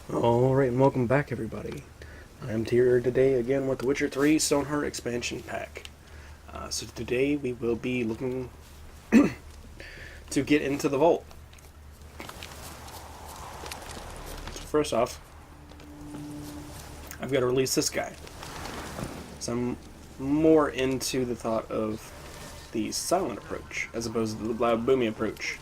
Alright, and welcome back, everybody. I'm here today again with The Witcher 3 Stoneheart Expansion Pack. So today we will be looking to get into the vault. So first off, I've got to release this guy. So I'm more into the thought of the silent approach as opposed to the loud boomy approach.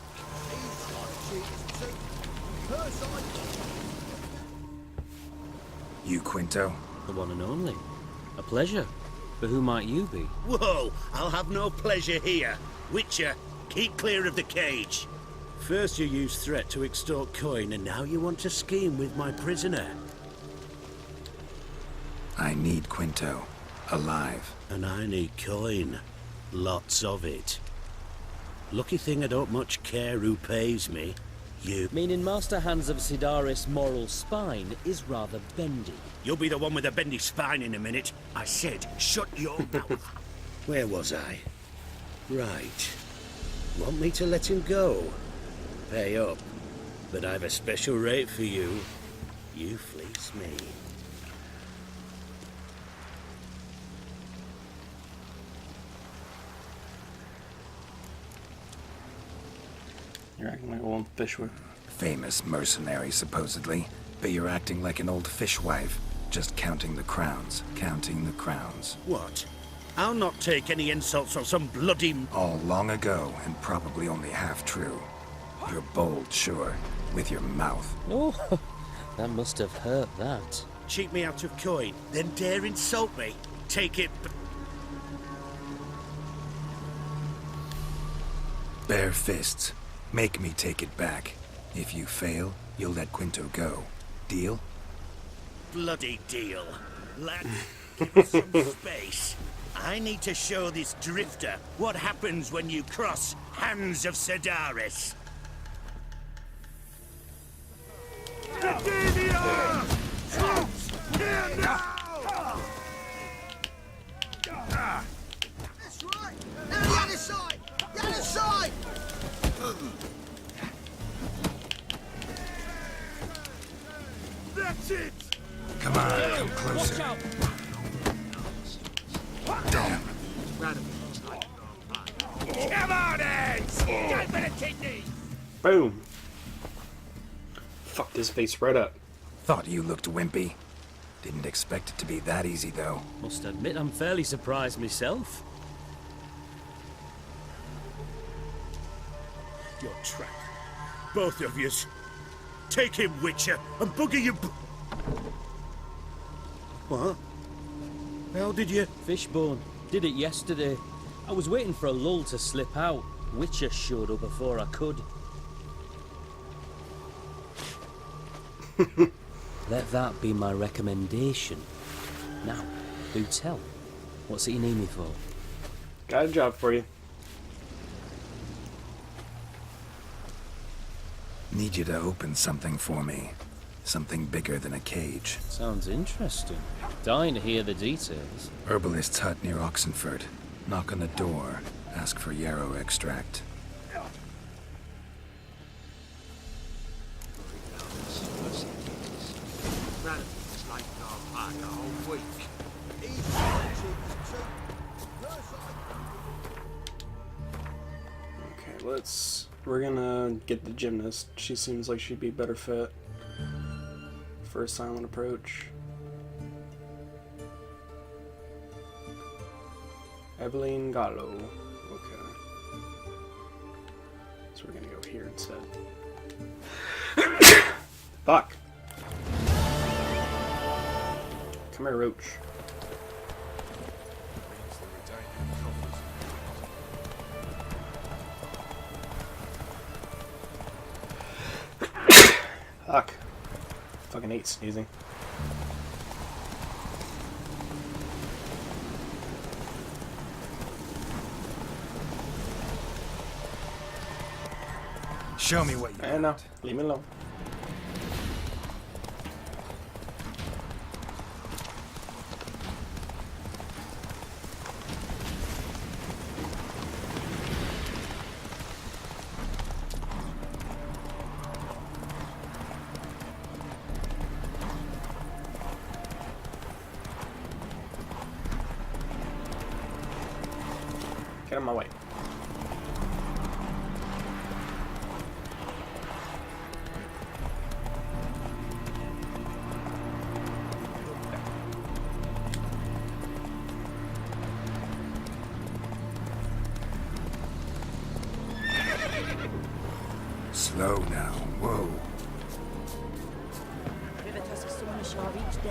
You, Quinto? The one and only. A pleasure. But who might you be? Whoa! I'll have no pleasure here. Witcher, keep clear of the cage. First you used threat to extort coin, and now you want to scheme with my prisoner. I need Quinto. Alive. And I need coin. Lots of it. Lucky thing I don't much care who pays me. You. Meaning Master Hands of Sidaris' moral spine is rather bendy. You'll be the one with a bendy spine in a minute. I said, shut your mouth. Where was I? Right. Want me to let him go? Pay up. But I've a special rate for you. You fleece me. You're acting like an old fishwife. Famous mercenary, supposedly. But you're acting like an old fishwife. Just counting the crowns. Counting the crowns. What? I'll not take any insults from some bloody... All long ago, and probably only half true. You're bold, sure. With your mouth. Oh, that must have hurt that. Cheat me out of coin, then dare insult me. Take it... Bare fists. Make me take it back. If you fail, you'll let Quinto go. Deal? Bloody deal. Lad, give us some space. I need to show this drifter what happens when you cross Hands of Sidaris. That's right! Now the other side! The other side! That's it! Come on, come closer. Damn. Come on, Eds! Go for the kidney! Boom! Fucked his face right up. Thought you looked wimpy. Didn't expect it to be that easy, though. Must admit I'm fairly surprised myself. Your trap. Both of yous. Take him, Witcher, and bugger you... What? How did you... Fishbone. Did it yesterday. I was waiting for a lull to slip out. Witcher showed up before I could. Let that be my recommendation. Now, do tell. What's it you need me for? Got a job for you. Need you to open something for me. Something bigger than a cage. Sounds interesting. Dying to hear the details. Herbalist's hut near Oxenford. Knock on the door. Ask for yarrow extract. Okay, we're gonna get the gymnast. She seems like she'd be better fit for a silent approach. Evelyn Gallo. Okay. So we're gonna go here instead. Fuck! Come here, Roach. Fuck. Fucking hate sneezing. Show me what you No, got. leave me alone. Get out of my way. Slow now. Whoa. River tusks on the shore each day.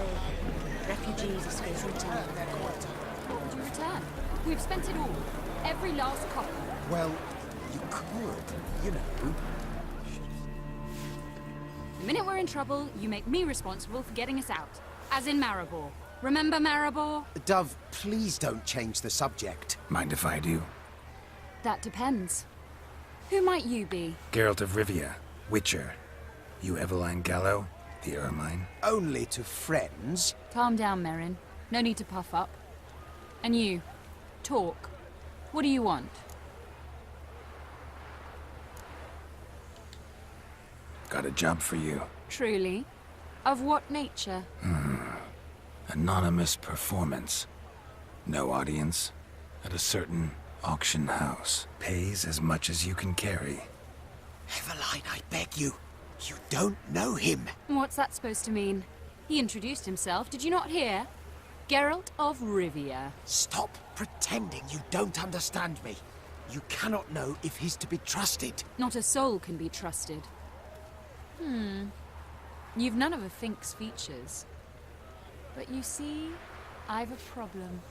Refugees escape return. What would you return? We've spent it all. Every last copper. Well, you could, you know. The minute we're in trouble, you make me responsible for getting us out. As in Maribor. Remember Maribor? Dove, please don't change the subject. Mind if I do? That depends. Who might you be? Geralt of Rivia, Witcher. You Eveline Gallo, the Ermine. Only to friends. Calm down, Merrin. No need to puff up. And you, talk. What do you want? Got a job for you. Truly? Of what nature? Anonymous performance. No audience. At a certain auction house. Pays as much as you can carry. Eveline, I beg you. You don't know him. What's that supposed to mean? He introduced himself, did you not hear? Geralt of Rivia. Stop pretending you don't understand me. You cannot know if he's to be trusted. Not a soul can be trusted. You've none of a Fink's features. But you see, I've a problem.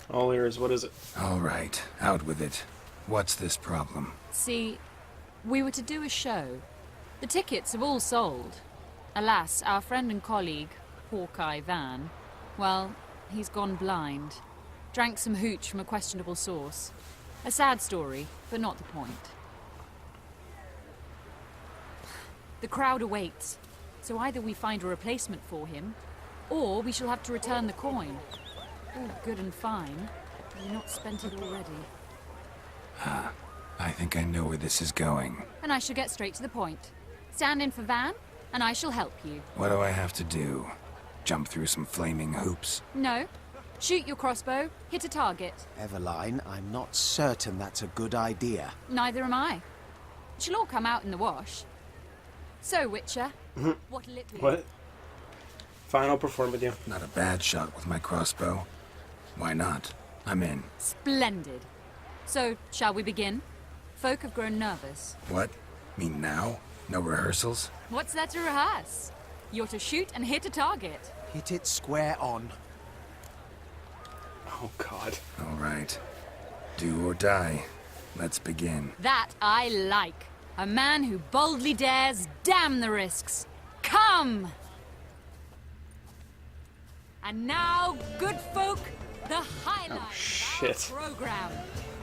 All ears, what is it? All right, out with it. What's this problem? See, we were to do a show. The tickets have all sold. Alas, our friend and colleague, Hawkeye Van, well, he's gone blind. Drank some hooch from a questionable source. A sad story, but not the point. The crowd awaits, so either we find a replacement for him, or we shall have to return the coin. All good and fine, but we've not spent it already. I think I know where this is going. And I shall get straight to the point. Stand in for Van, and I shall help you. What do I have to do? Jump through some flaming hoops? No. Shoot your crossbow, hit a target. Eveline, I'm not certain that's a good idea. Neither am I. It shall all come out in the wash. So, Witcher, what little... What? Fine, I'll perform with you. Not a bad shot with my crossbow. Why not? I'm in. Splendid. So, shall we begin? Folk have grown nervous. What? Mean now? No rehearsals? What's there to rehearse? You're to shoot and hit a target. Hit it square on. Oh, God. All right. Do or die. Let's begin. That I like. A man who boldly dares, damn the risks. Come! And now, good folk, the highlight shit. of our program.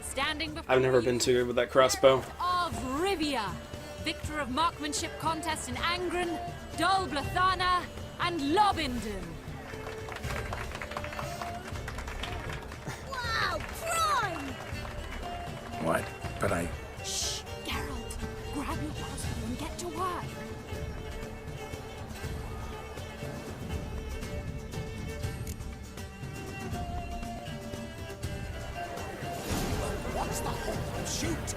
Standing before I've never you, been too good with that crossbow. of Rivia, victor of marksmanship contests in Angren, Dol Blathana, and Lobindon. Wow, prime! What? But I... Shh, Geralt, grab your crossbow and get to work. What's the whole shoot?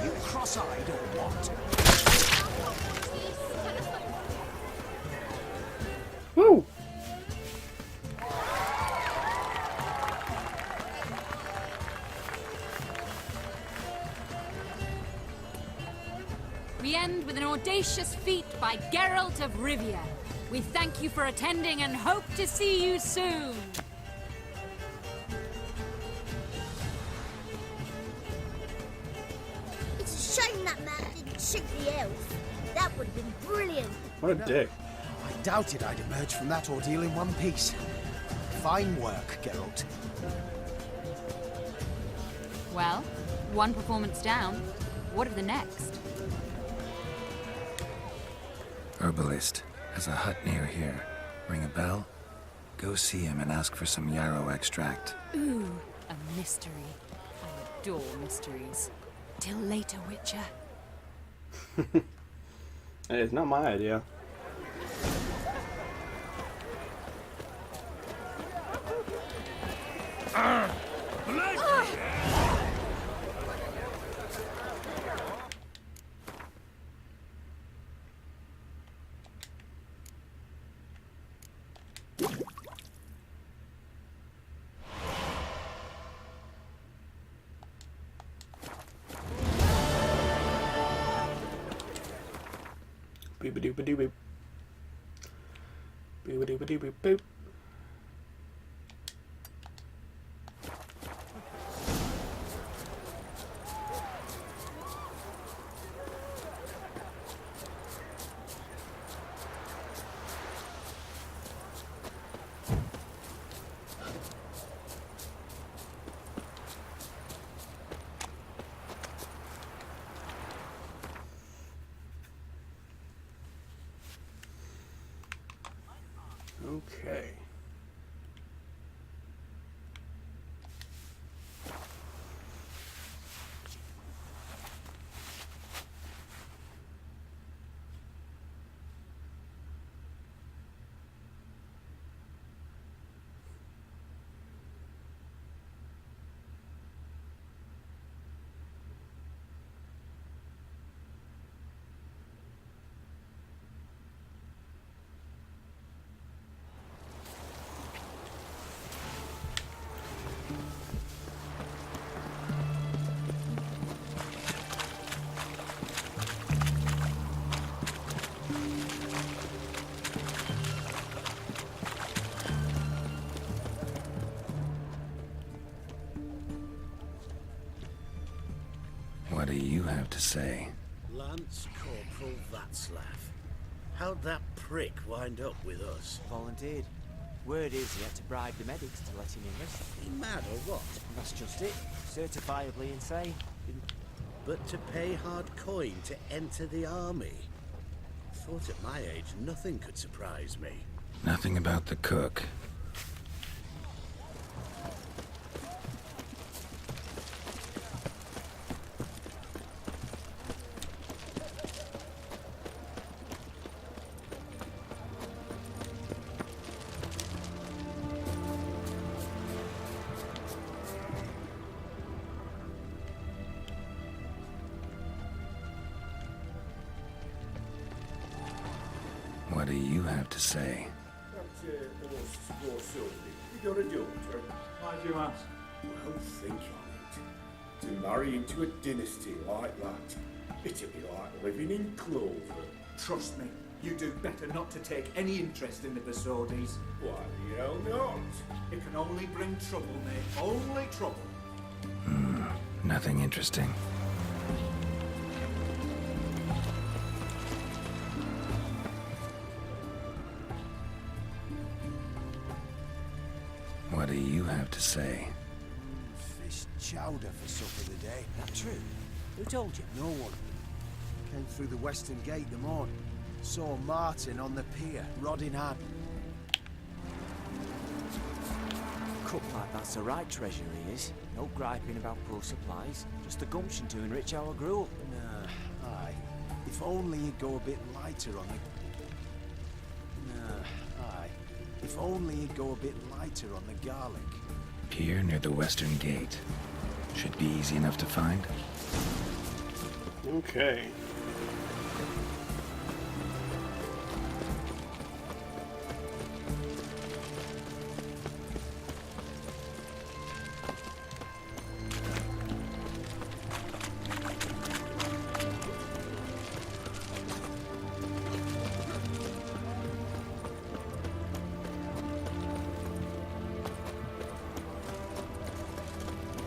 You cross-eyed or what? Woo! We end with an audacious feat by Geralt of Rivia. We thank you for attending and hope to see you soon. It's a shame that man didn't shoot the elf. That would have been brilliant. What a dick. I doubted I'd emerge from that ordeal in one piece. Fine work, Geralt. Well, one performance down. What of the next? Herbalist. Has a hut near here. Ring a bell? Go see him and ask for some yarrow extract. Ooh, a mystery. I adore mysteries. Till later, Witcher. Hey, it's not my idea. Boop doop doop boop. Boop doop doop boop boop. Okay. What do you have to say? Lance Corporal Václav. How'd that prick wind up with us? Volunteered. Word is he had to bribe the medics to let him enlist. He mad or what? That's just it. Certifiably insane. But to pay hard coin to enter the army? Thought at my age nothing could surprise me. Nothing about the cook. What do you have to say? You got a daughter? Why do you ask? Well, think on it. To marry into a dynasty like that, it'd be like living in clover. Trust me, you do better not to take any interest in the Basodis. Why the hell not? It can only bring trouble, mate. Only trouble. Nothing interesting. What do you have to say? Fish chowder for supper today. That true? Who told you? No one. Came through the western gate the morning. Saw Martin on the pier, rod in hand. Cook like that's the right treasure he is. No griping about poor supplies. Just the gumption to enrich our gruel. Nah, aye. If only he'd go a bit lighter on the... Nah, aye. If only he'd go a bit lighter on the garlic. Pier near the western gate. Should be easy enough to find. Okay.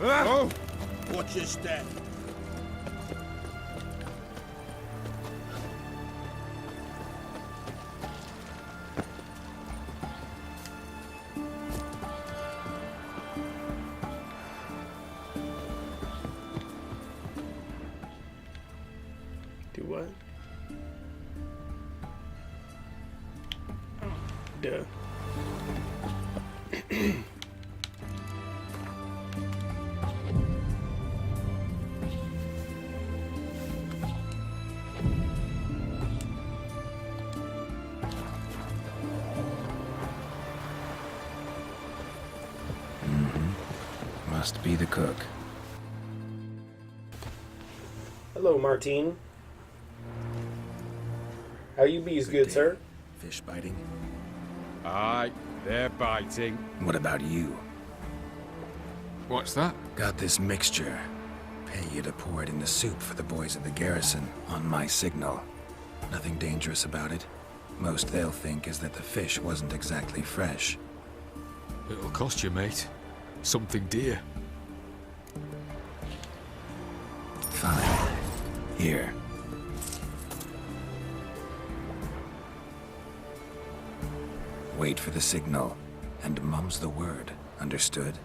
Oh! Watch your step. Do what? Duh. Must be the cook. Hello, Martine. How you bees, good sir? Fish biting? Aye, they're biting. What about you? What's that? Got this mixture. Pay you to pour it in the soup for the boys at the garrison, on my signal. Nothing dangerous about it. Most they'll think is that the fish wasn't exactly fresh. It'll cost you, mate. Something dear. Fine. Here. Wait for the signal, and mum's the word. Understood?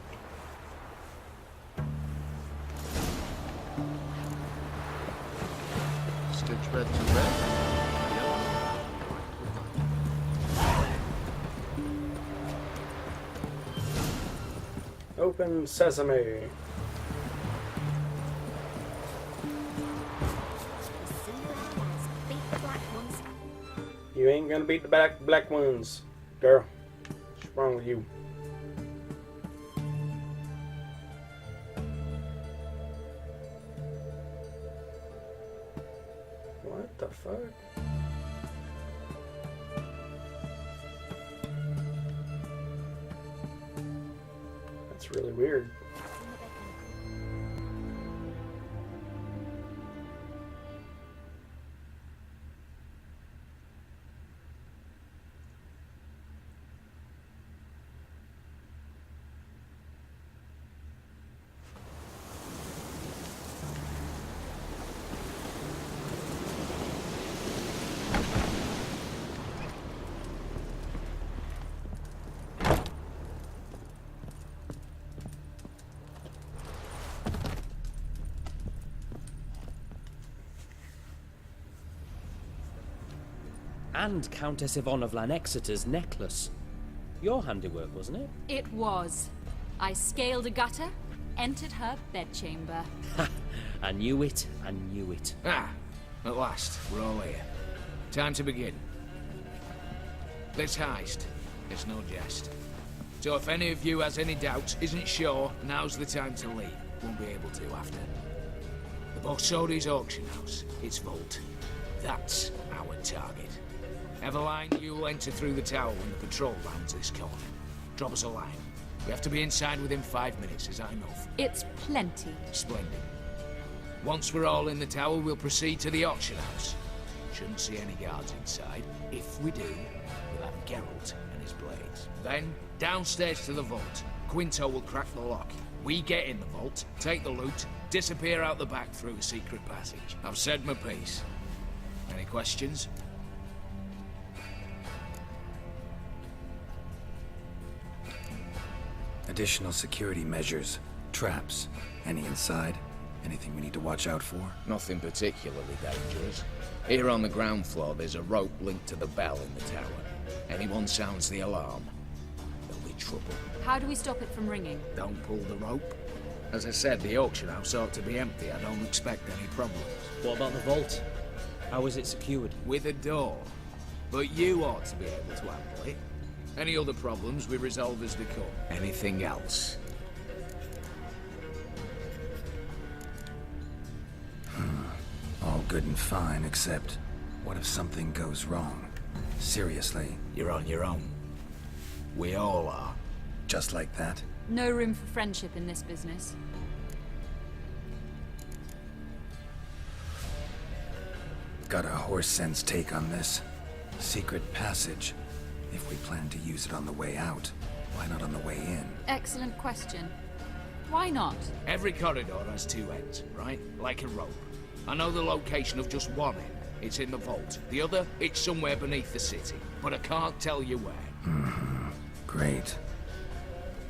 Stitch red to red. Open Sesame. You ain't gonna beat the black ones, girl. What's wrong with you? What the fuck? That's really weird. And Countess Yvonne of Lanexeter's necklace. Your handiwork, wasn't it? It was. I scaled a gutter, entered her bedchamber. Ha! I knew it, I knew it. Ah, at last, we're all here. Time to begin. This heist is no jest. So if any of you has any doubts, isn't sure, now's the time to leave. Won't be able to after. The Borsodi's auction house, its vault. That's our target. Eveline, you'll enter through the tower when the patrol rounds this corner. Drop us a line. We have to be inside within 5 minutes, is that enough? It's plenty. Splendid. Once we're all in the tower, we'll proceed to the auction house. Shouldn't see any guards inside. If we do, we'll have Geralt and his blades. Then, downstairs to the vault. Quinto will crack the lock. We get in the vault, take the loot, disappear out the back through a secret passage. I've said my piece. Any questions? Additional security measures. Traps. Any inside? Anything we need to watch out for? Nothing particularly dangerous. Here on the ground floor, there's a rope linked to the bell in the tower. Anyone sounds the alarm, there'll be trouble. How do we stop it from ringing? Don't pull the rope. As I said, the auction house ought to be empty. I don't expect any problems. What about the vault? How is it secured? With a door. But you ought to be able to handle it. Any other problems we resolve as they come. Anything else? All good and fine, except what if something goes wrong? Seriously. You're on your own. We all are. Just like that? No room for friendship in this business. Got a horse sense take on this. Secret passage. If we plan to use it on the way out, why not on the way in? Excellent question. Why not? Every corridor has two ends, right? Like a rope. I know the location of just one end. It's in the vault. The other, it's somewhere beneath the city. But I can't tell you where. Great.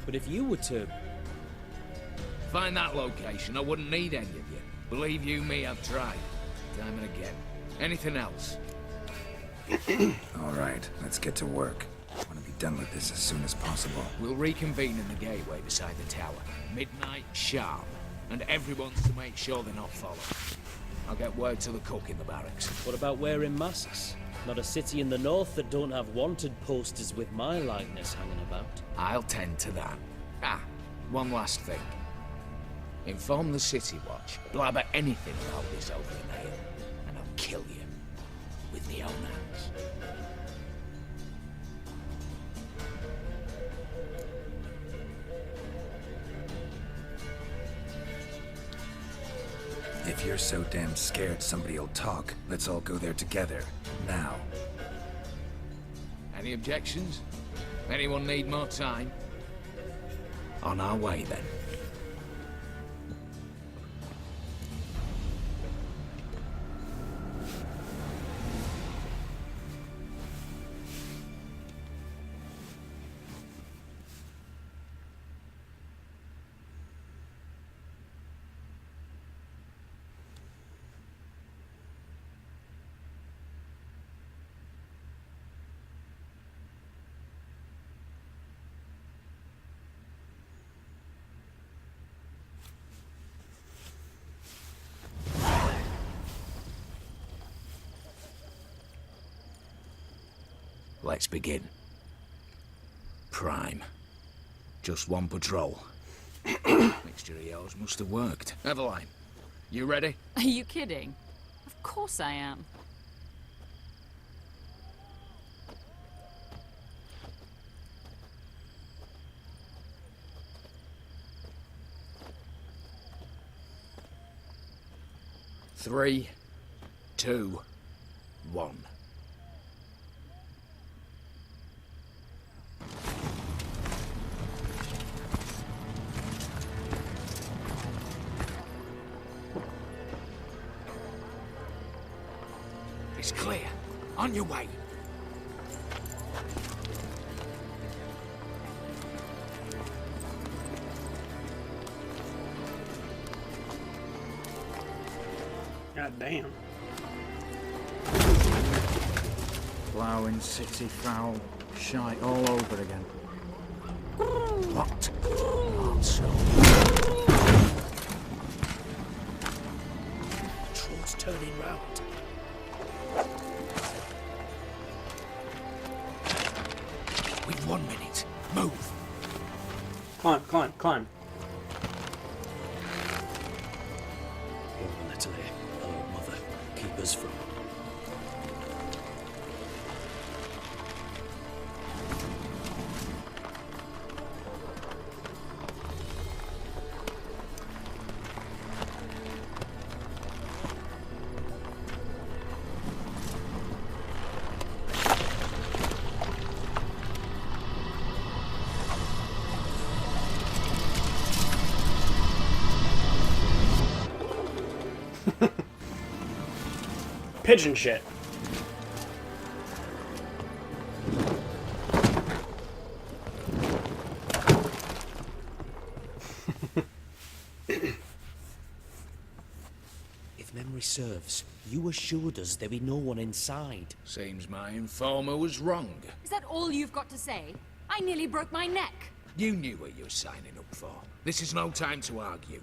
But if you were to... Find that location, I wouldn't need any of you. Believe you me, I've tried. Time and again. Anything else? All right, let's get to work. I want to be done with this as soon as possible. We'll reconvene in the gateway beside the tower. Midnight sharp. And everyone's to make sure they're not followed. I'll get word to the cook in the barracks. What about wearing masks? Not a city in the north that don't have wanted posters with my likeness hanging about. I'll tend to that. Ah, one last thing. Inform the City Watch. Blabber anything about this over mail, and I'll kill you. With my own hands. If you're so damn scared somebody'll talk, let's all go there together. Now. Any objections? Anyone need more time? On our way, then. Let's begin. Prime. Just one patrol. Mixture of yours must have worked. Eveline, you ready? Are you kidding? Of course I am. Three, two, one. It's clear. On your way. God damn. Ploughing city foul, shite all over again. What? Also. Patrol's turning round. We've 1 minute. Move. Climb, climb, climb. Oh, Natalie. Oh, mother. Keep us from... Pigeon shit. If memory serves, you assured us there be no one inside. Seems my informer was wrong. Is that all you've got to say? I nearly broke my neck. You knew what you were signing up for. This is no time to argue.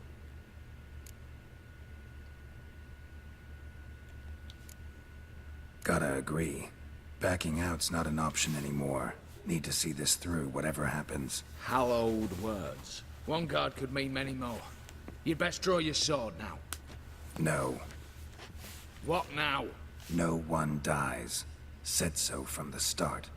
Gotta agree. Backing out's not an option anymore. Need to see this through, whatever happens. Hallowed words. One guard could mean many more. You'd best draw your sword now. No. What now? No one dies. Said so from the start.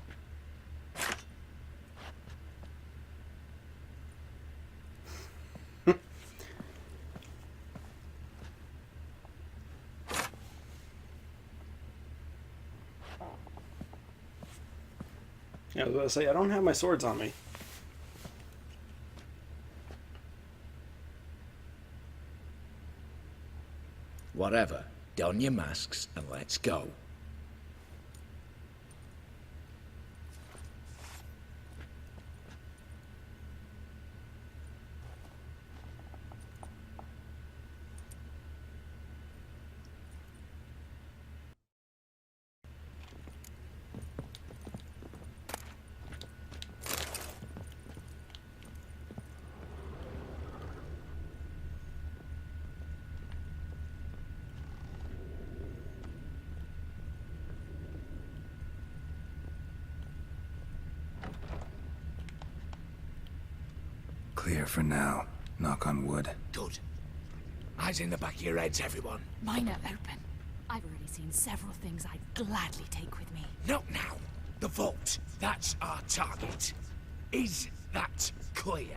Yeah, I was gonna say, I don't have my swords on me. Whatever. Don your masks and let's go. Clear for now. Knock on wood. Good. Eyes in the back of your heads, everyone. Mine are open. I've already seen several things I'd gladly take with me. Not now. The vault. That's our target. Is that clear?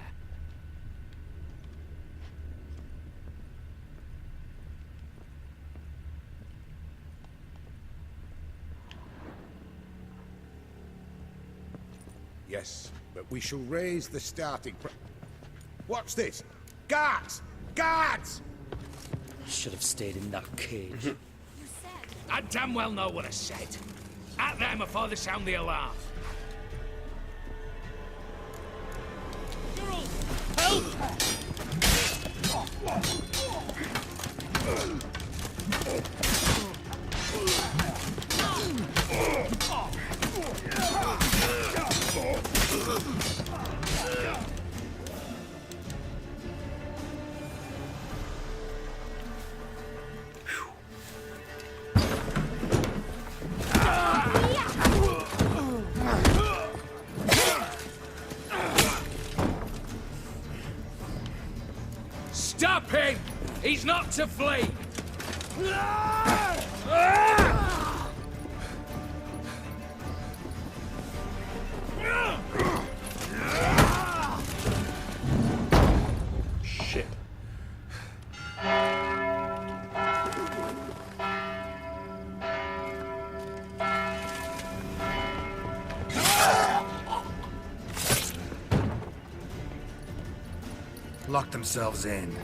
Yes, but we shall raise the starting What's this? Guards! Guards! I should have stayed in that cage. I damn well know what I said. At them before they sound the alarm. Help! Stop him! He's not to flee! Shit. Lock themselves in.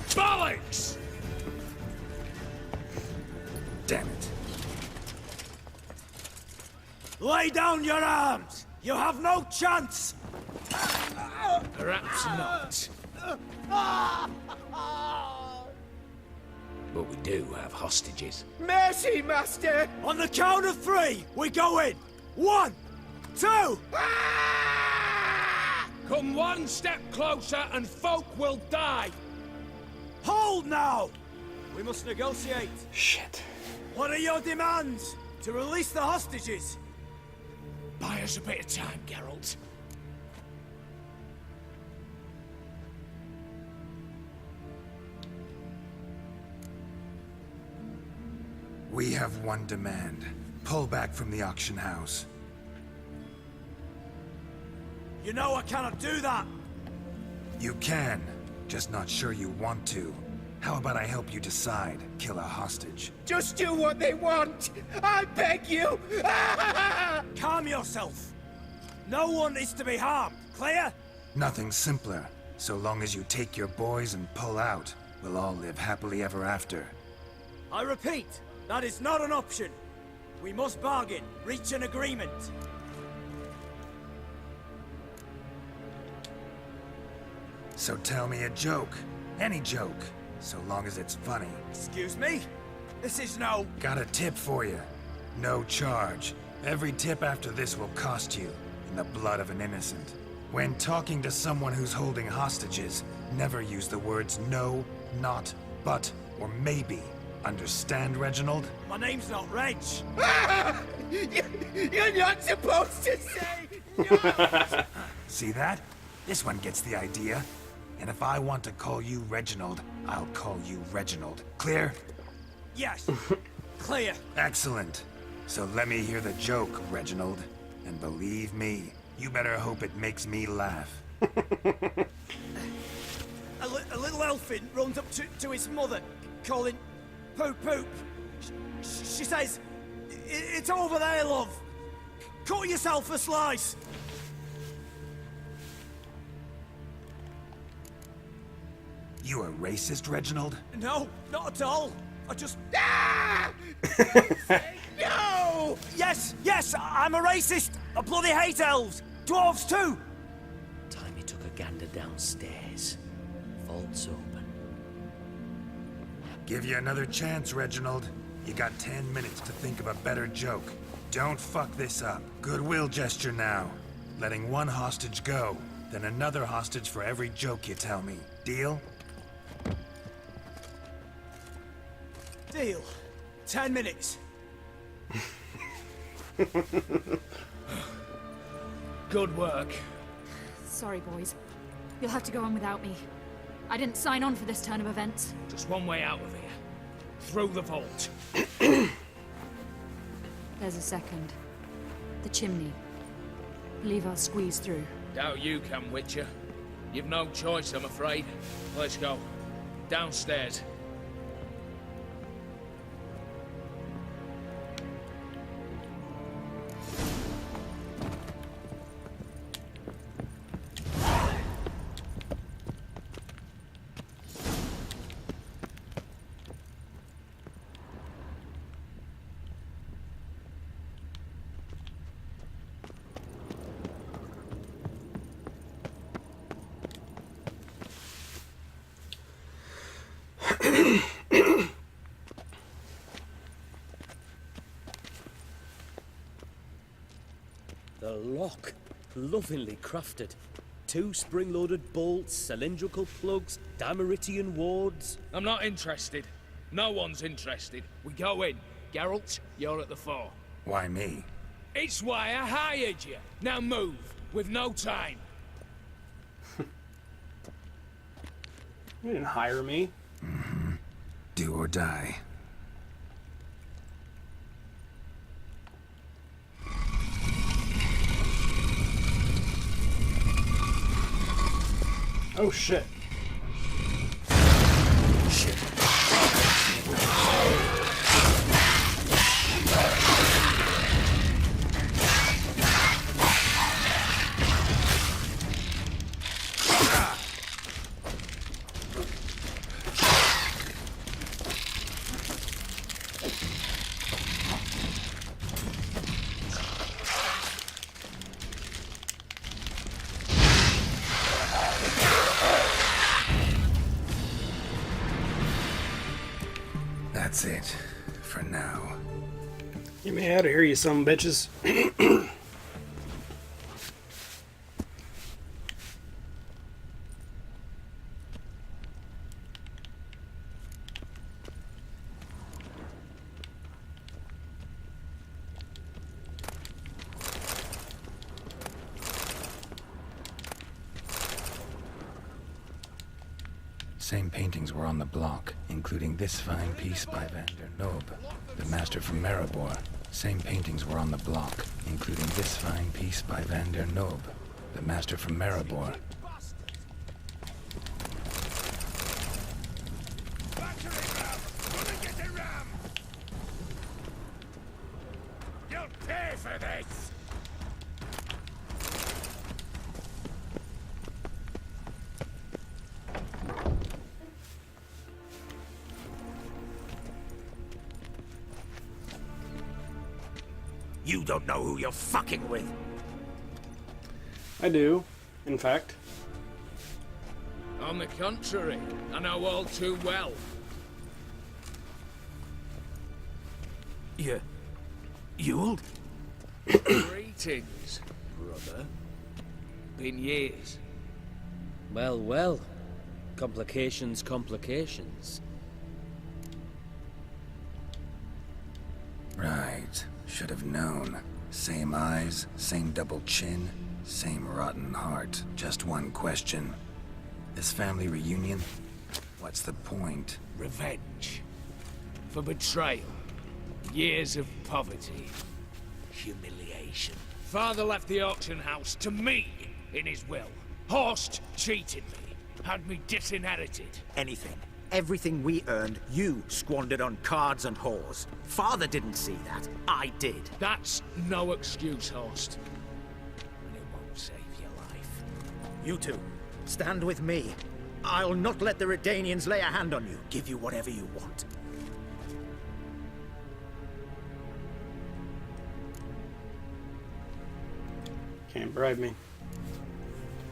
Bollocks! Damn it. Lay down your arms! You have no chance! Perhaps not. But we do have hostages. Mercy, Master! On the count of 3, we go in! 1, 2! Come one step closer and folk will die! Hold now! We must negotiate. Shit. What are your demands? To release the hostages? Buy us a bit of time, Geralt. We have one demand. Pull back from the auction house. You know I cannot do that! You can, just not sure you want to. How about I help you decide, kill a hostage? Just do what they want! I beg you! Calm yourself! No one is to be harmed, clear? Nothing simpler. So long as you take your boys and pull out, we'll all live happily ever after. I repeat, that is not an option. We must bargain, reach an agreement. So tell me a joke. Any joke. So long as it's funny. Excuse me? This is no... Got a tip for you. No charge. Every tip after this will cost you, in the blood of an innocent. When talking to someone who's holding hostages, never use the words no, not, but, or maybe. Understand, Reginald? My name's not Reg. You're not supposed to say no! See that? This one gets the idea. And if I want to call you Reginald, I'll call you Reginald. Clear? Yes. Clear. Excellent. So let me hear the joke, Reginald. And believe me, you better hope it makes me laugh. A little elfin runs up to his mother, calling Poop Poop. She says, "It's over there, love. Cut yourself a slice." You a racist, Reginald? No, not at all. I just... No! Yes, I'm a racist. I bloody hate elves. Dwarves too. Time he took a gander downstairs. Vault's open. Give you another chance, Reginald. You got 10 minutes to think of a better joke. Don't fuck this up. Goodwill gesture now. Letting one hostage go, then another hostage for every joke you tell me. Deal? Deal. 10 minutes. Good work. Sorry, boys. You'll have to go on without me. I didn't sign on for this turn of events. Just one way out of here. Through the vault. There's a second. The chimney. Believe I'll squeeze through. Doubt you can, Witcher. You've no choice, I'm afraid. Let's go. Downstairs. The lock. Lovingly crafted. 2 spring-loaded bolts, cylindrical plugs, Dameritian wards. I'm not interested. No one's interested. We go in. Geralt, you're at the fore. Why me? It's why I hired you. Now move. We've no time. You didn't hire me. Do or die. Oh shit. That's it. For now. Get me out of here, you some bitches. Same paintings were on the block, including this fine piece by Van der Noob, the master from Maribor. Same paintings were on the block, including this fine piece by Van der Noob, the master from Maribor. You'll pay for this! You don't know who you're fucking with. I do, in fact. On the contrary, I know all too well. You'll? Greetings, brother. Been years. Well, well. Complications, complications. Right. Should have known. Same eyes, same double chin, same rotten heart. Just one question. This family reunion? What's the point? Revenge. For betrayal. Years of poverty. Humiliation. Father left the auction house to me in his will. Horst cheated me. Had me disinherited. Anything. Everything we earned, you squandered on cards and whores. Father didn't see that. I did. That's no excuse, Horst. And it won't save your life. You two, stand with me. I'll not let the Redanians lay a hand on you. Give you whatever you want. Can't bribe me.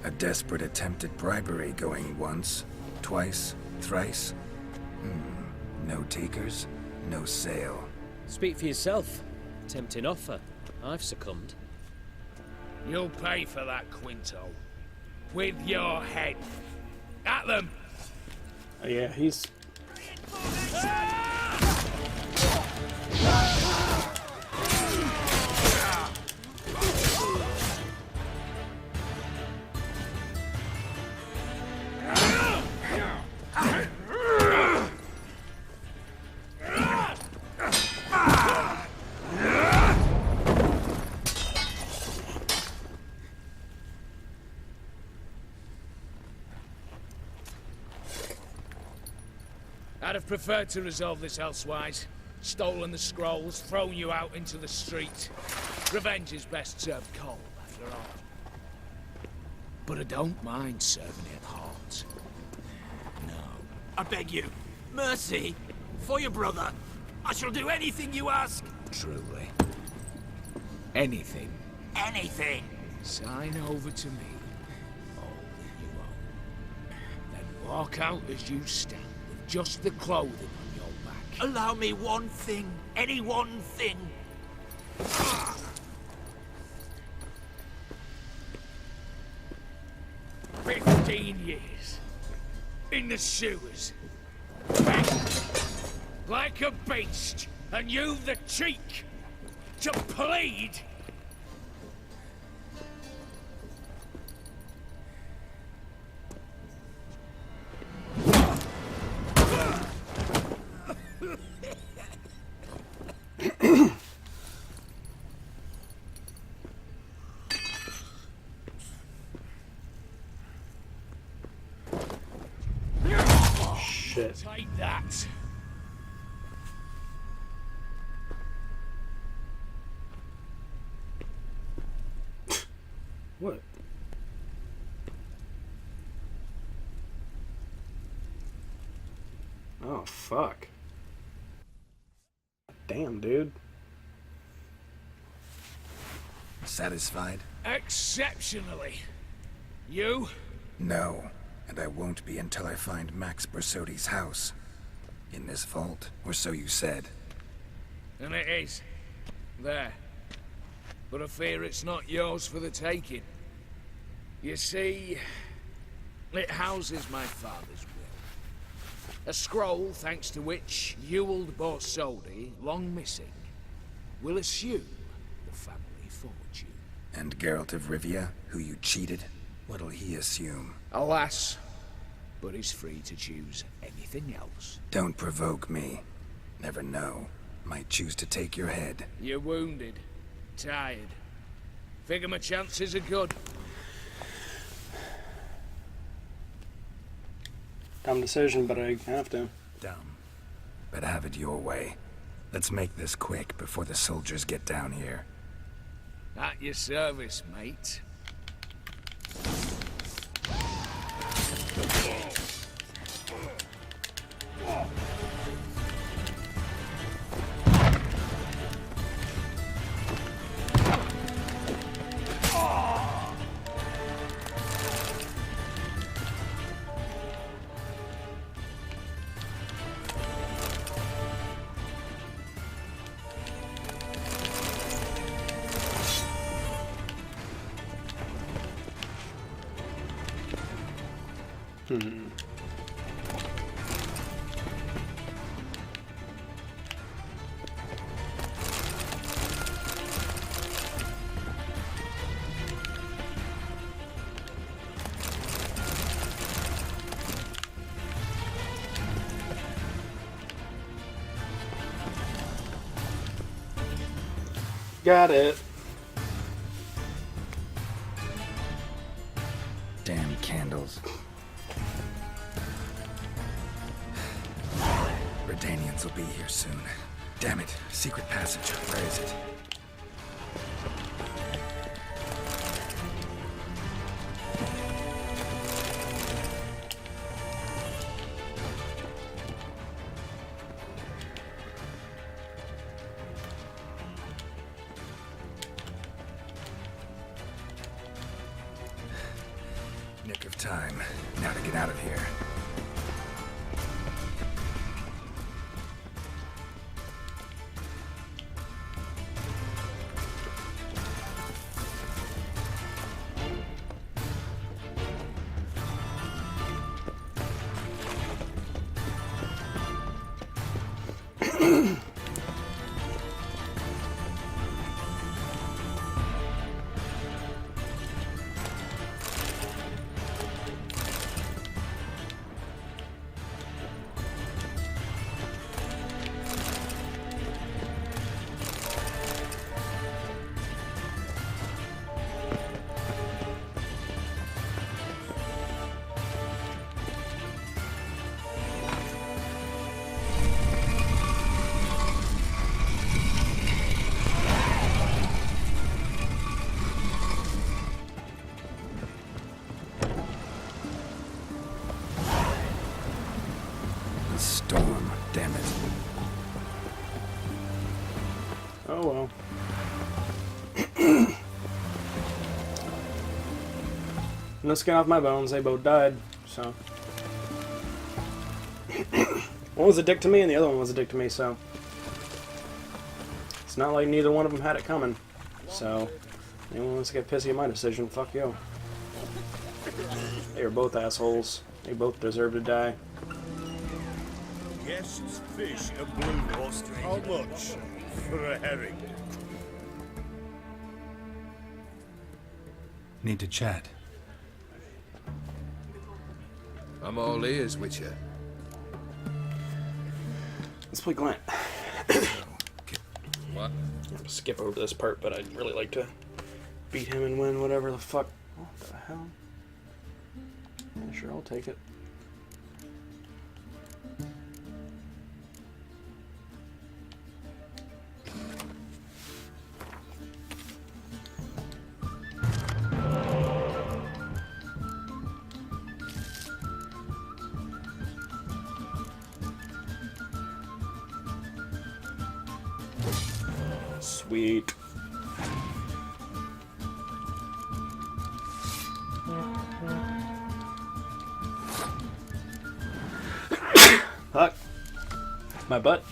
A desperate attempt at bribery going once, twice, thrice. No takers, no sale. Speak for yourself. Tempting offer. I've succumbed. You'll pay for that, Quinto. With your head. At them! Yeah, he's... I'd have preferred to resolve this elsewise. Stolen the scrolls, thrown you out into the street. Revenge is best served cold, after all. But I don't mind serving it hot. No. I beg you, mercy, for your brother. I shall do anything you ask. Truly. Anything. Anything. Sign over to me all that you own. Then walk out as you stand, with just the clothing on your back. Allow me one thing. Any one thing. 15 years. In the sewers. Like a beast. And you've the cheek to plead. Shit. Take that. What? Oh, fuck. Damn, dude. Satisfied? Exceptionally. You? No, and I won't be until I find Max Bersodi's house. In this vault, or so you said. And it is. There. But I fear it's not yours for the taking. You see, it houses my father's will. A scroll thanks to which Ewald Borsodi, long missing, will assume the family fortune. And Geralt of Rivia, who you cheated, what'll he assume? Alas, but he's free to choose anything else. Don't provoke me. Never know. Might choose to take your head. You're wounded. Tired. Figure my chances are good. Dumb decision, but I have to. Dumb. But have it your way. Let's make this quick before the soldiers get down here. At your service, mate. Got it. Damn candles. Redanians will be here soon. Damn it. Secret passage. Where is it? Nick of time. Now to get out of here. Storm, damn it. Oh well. No skin off my bones, they both died, so. One was a dick to me and the other one was a dick to me, so. It's not like neither one of them had it coming. So, anyone wants to get pissy at my decision, fuck you. They were both assholes. They both deserve to die. Guests, fish, and blue oyster. How much for a herring? Need to chat. I'm all ears, Witcher. Let's play Glint. What? I'll skip over this part, but I'd really like to beat him and win whatever the fuck. What the hell? Yeah, sure, I'll take it. Sweet. Fuck. My butt.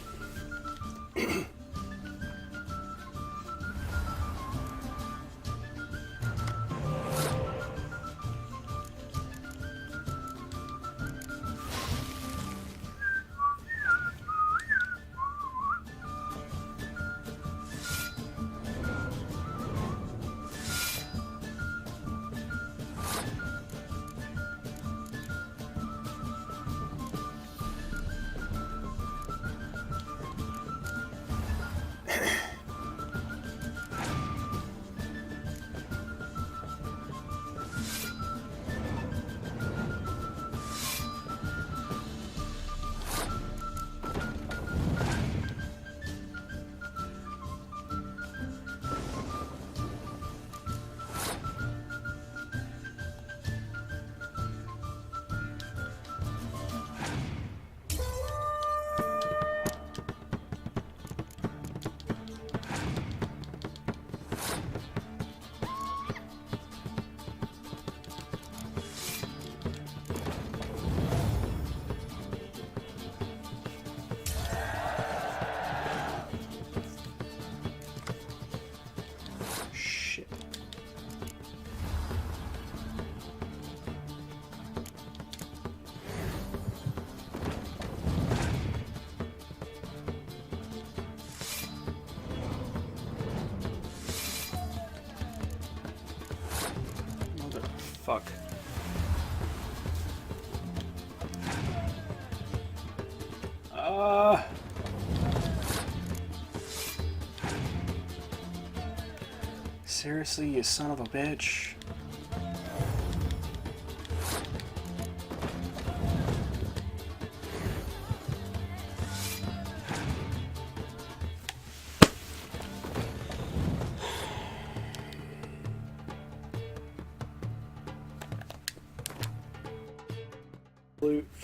Fuck. Seriously, you son of a bitch.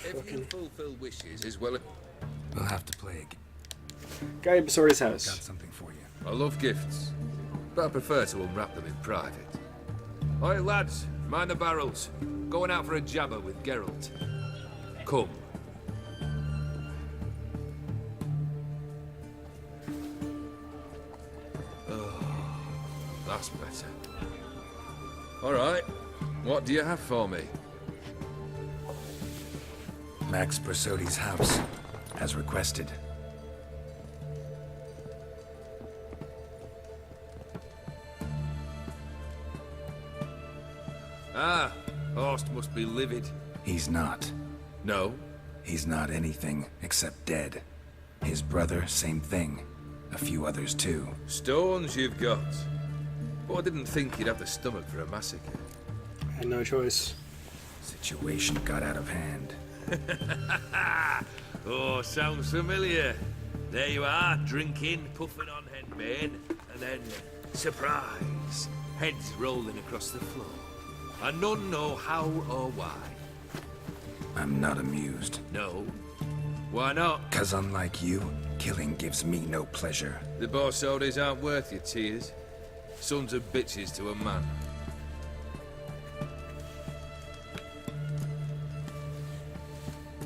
If you fulfill wishes as well. We'll have to play again. Guy Besorti's house. Got something for you. I love gifts, but I prefer to unwrap them in private. Oi, lads, mind the barrels. Going out for a jabber with Geralt. Come. Oh, that's better. All right, what do you have for me? Max Besorti's house, as requested. Ah, Horst must be livid. He's not. No? He's not anything except dead. His brother, same thing. A few others too. Stones you've got. But I didn't think you'd have the stomach for a massacre. I had no choice. Situation got out of hand. Oh, sounds familiar. There you are, drinking, puffing on henbane, and then, surprise, heads rolling across the floor. And none know how or why. I'm not amused. No? Why not? Because unlike you, killing gives me no pleasure. The Borsodis aren't worth your tears. Sons of bitches to a man.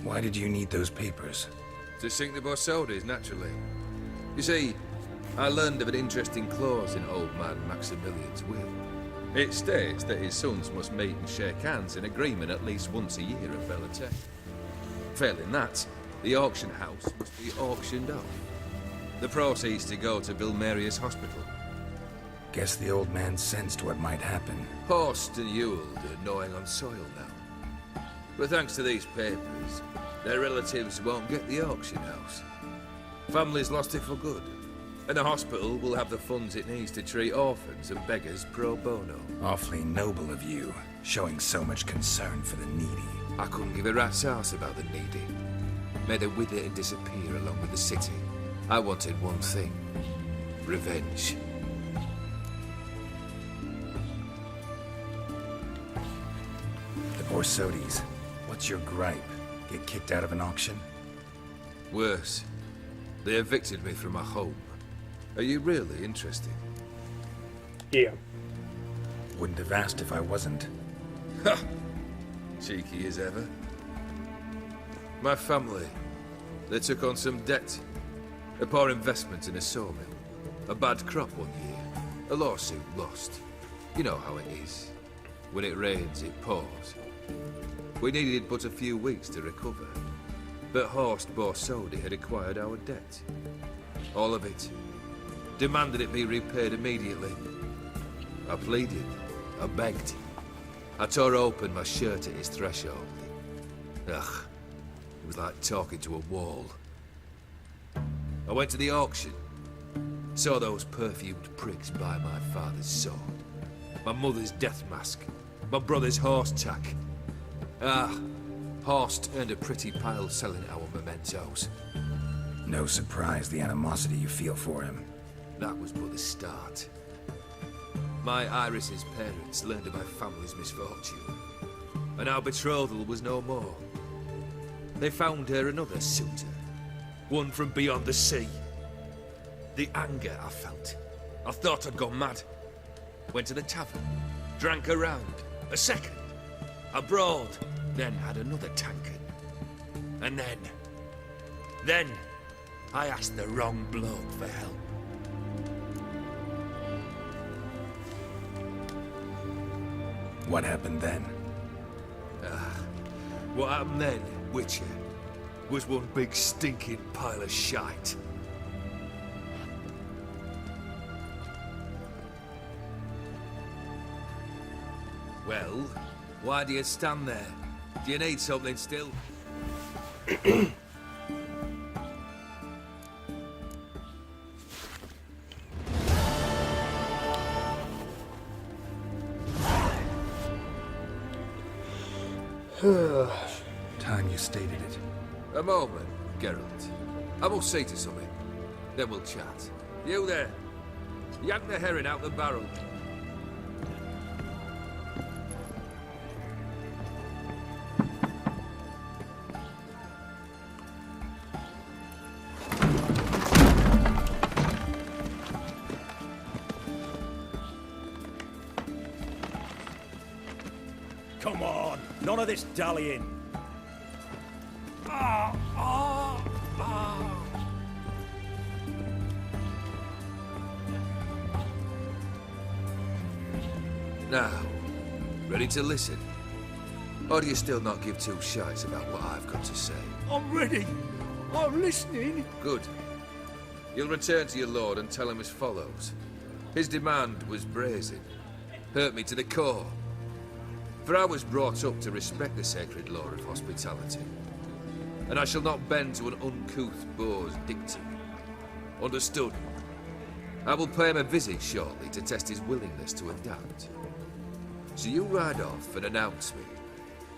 Why did you need those papers? To sink the Borsodis, naturally. You see, I learned of an interesting clause in old man Maximilian's will. It states that his sons must meet and shake hands in agreement at least once a year at Bellatet. Failing that, the auction house must be auctioned off. The proceeds to go to Vilmerius Hospital. Guess the old man sensed what might happen. Horst and Ewald are gnawing on soil now. But thanks to these papers, their relatives won't get the auction house. Families lost it for good. And the hospital will have the funds it needs to treat orphans and beggars pro bono. Awfully noble of you, showing so much concern for the needy. I couldn't give a rat's ass about the needy. Made her wither and disappear along with the city. I wanted one thing. Revenge. The Borsodis. What's your gripe? Get kicked out of an auction? Worse. They evicted me from my home. Are you really interested? Yeah. Wouldn't have asked if I wasn't. Ha! Cheeky as ever. My family, they took on some debt. A poor investment in a sawmill. A bad crop one year. A lawsuit lost. You know how it is. When it rains, it pours. We needed but a few weeks to recover. But Horst Borsodi had acquired our debt. All of it. Demanded it be repaid immediately. I pleaded. I begged. I tore open my shirt at his threshold. Ugh. It was like talking to a wall. I went to the auction. Saw those perfumed pricks buy my father's sword. My mother's death mask. My brother's horse tack. Horst earned a pretty pile selling our mementos. No surprise the animosity you feel for him. That was but the start. My Iris's parents learned of my family's misfortune, and our betrothal was no more. They found her another suitor, one from beyond the sea. The anger I felt, I thought I'd gone mad. Went to the tavern, drank a round, a second, a broad, then had another tankard. And then, I asked the wrong bloke for help. What happened then? What happened then, Witcher, was one big stinking pile of shite. Well, why do you stand there? Do you need something still? Time you stated it. A moment, Geralt. I will see to something. Then we'll chat. You there. Yank the herring out the barrel. Come on, none of this dallying. Now, ready to listen? Or do you still not give two shites about what I've got to say? I'm ready. I'm listening. Good. You'll return to your lord and tell him as follows. His demand was brazen. Hurt me to the core. For I was brought up to respect the sacred law of hospitality. And I shall not bend to an uncouth boor's dictum. Understood? I will pay him a visit shortly to test his willingness to adapt. So you ride off and announce me.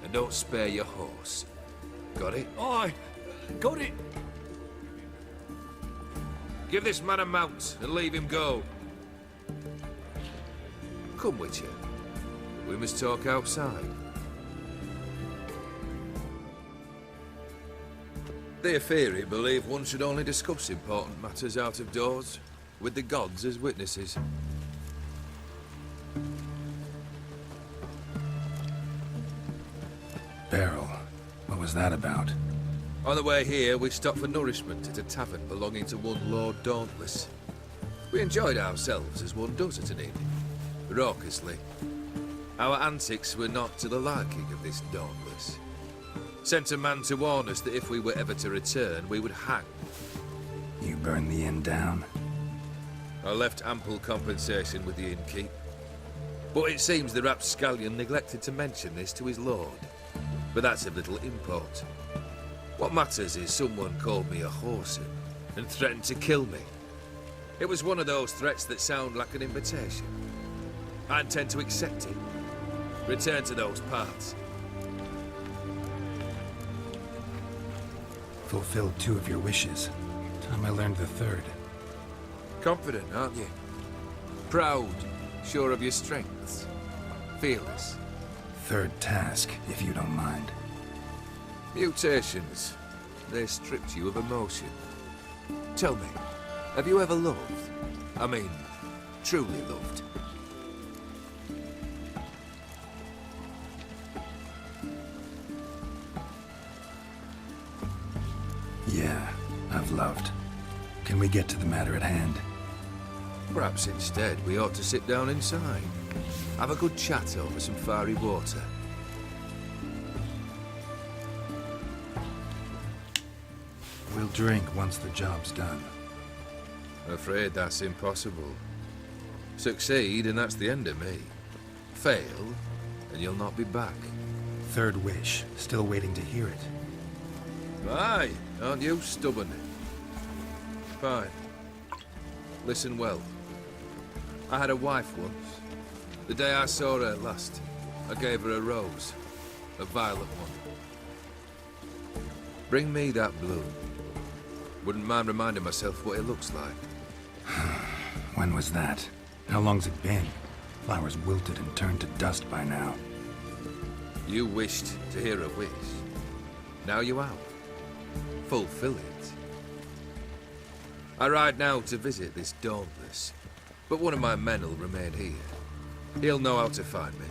And don't spare your horse. Got it? Aye, got it. Give this man a mount and leave him go. Come, Witcher. We must talk outside. The Aetheri believe one should only discuss important matters out of doors, with the gods as witnesses. Beryl, what was that about? On the way here, we stopped for nourishment at a tavern belonging to one Lord Dauntless. We enjoyed ourselves as one does at an inn, raucously. Our antics were not to the liking of this Dauntless. Sent a man to warn us that if we were ever to return, we would hang. You burned the inn down? I left ample compensation with the innkeep. But it seems the rapscallion neglected to mention this to his lord. But that's of little import. What matters is someone called me a whoreson and threatened to kill me. It was one of those threats that sound like an invitation. I intend to accept it. Return to those parts. Fulfilled 2 of your wishes. Time I learned the 3rd. Confident, aren't you? Proud, sure of your strengths. Fearless. 3rd task, if you don't mind. Mutations. They stripped you of emotion. Tell me, have you ever loved? I mean, truly loved? Yeah, I've loved. Can we get to the matter at hand? Perhaps instead we ought to sit down inside. Have a good chat over some fiery water. We'll drink once the job's done. I'm afraid that's impossible. Succeed and that's the end of me. Fail and you'll not be back. 3rd wish. Still waiting to hear it. Aye, aren't you stubborn? Fine. Listen well. I had a wife once. The day I saw her last, I gave her a rose. A violet one. Bring me that bloom. Wouldn't mind reminding myself what it looks like. When was that? How long's it been? Flowers wilted and turned to dust by now. You wished to hear a wish. Now you have. Fulfill it. I ride now to visit this Dauntless, but one of my men will remain here. He'll know how to find me.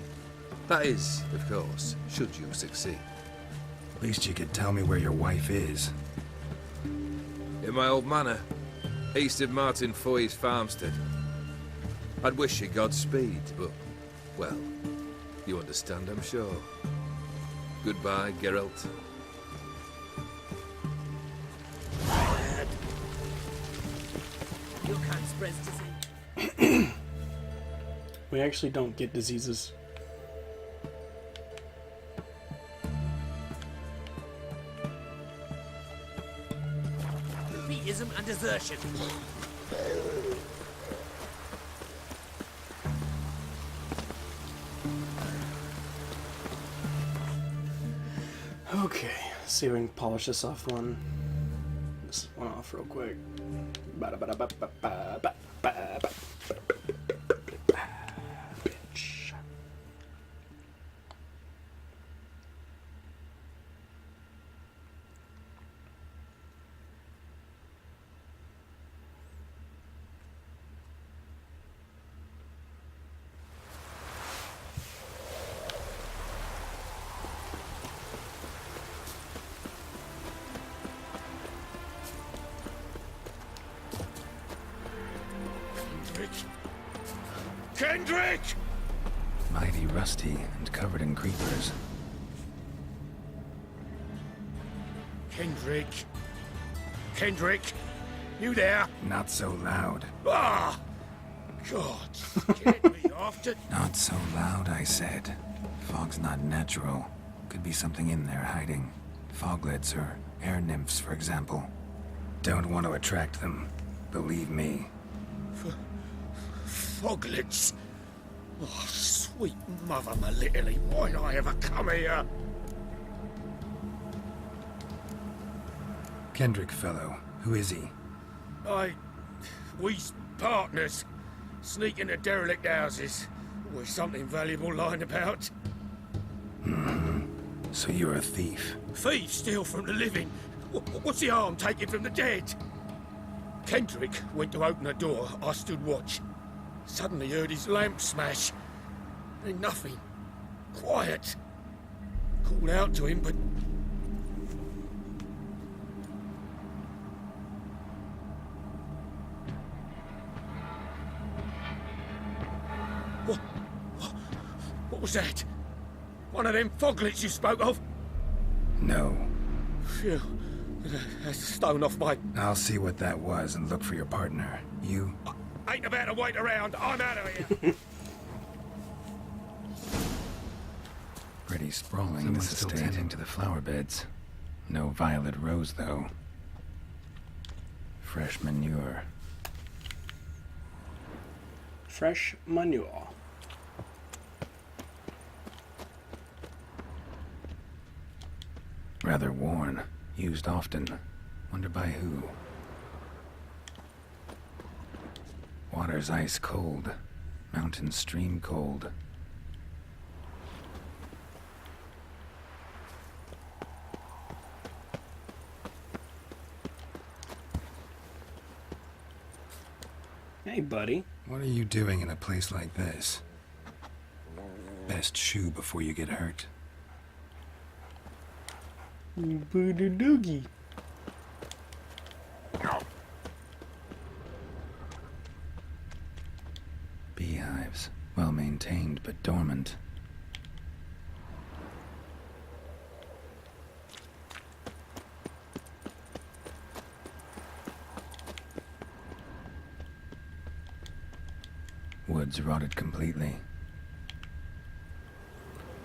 That is, of course, should you succeed. At least you could tell me where your wife is. In my old manor, east of Martin Foy's farmstead. I'd wish you Godspeed, but, well, you understand, I'm sure. Goodbye, Geralt. You can't spread disease. We actually don't get diseases. Defeatism and desertion. Okay, let's see if we can polish this off one. This one off real quick. Bitch. Kendrick! Mighty rusty and covered in creepers. Kendrick? Kendrick? You there? Not so loud. Ah! God, scared me after. Not so loud, I said. Fog's not natural. Could be something in there hiding. Foglets or air nymphs, for example. Don't want to attract them. Believe me. Foglets? Oh, sweet mother, my little, why did I ever come here? Kendrick fellow. Who is he? We's partners. Sneak into derelict houses. With something valuable lying about. Mm-hmm. So you're a thief. Thieves steal from the living. What's the harm taking from the dead? Kendrick went to open the door. I stood watch. Suddenly heard his lamp smash. Then nothing. Quiet. Called out to him, but... What was that? One of them foglets you spoke of? No. Phew. That's a stone off my... I'll see what that was and look for your partner. You? Ain't about to wait around. I'm out of here. Pretty sprawling, Someone's this still estate. tending To the flower beds. No violet rose, though. Fresh manure. Fresh manure. Rather worn. Used often. Wonder by who. Water's ice cold. Mountain stream cold. Hey, buddy. What are you doing in a place like this? Best shoe before you get hurt. Booty doogie. Beehives. Well maintained, but dormant. Woods rotted completely.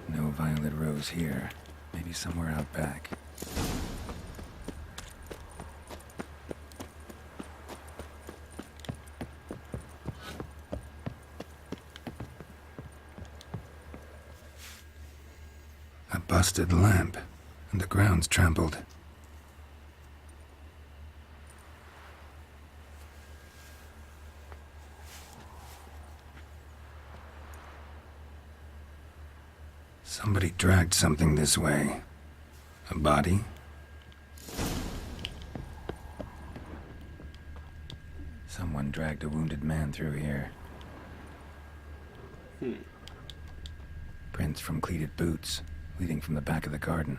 No violet rose here. Maybe somewhere out back. A busted lamp, and the ground's trampled. Somebody dragged something this way. A body? Someone dragged a wounded man through here. Prints from cleated boots, leading from the back of the garden.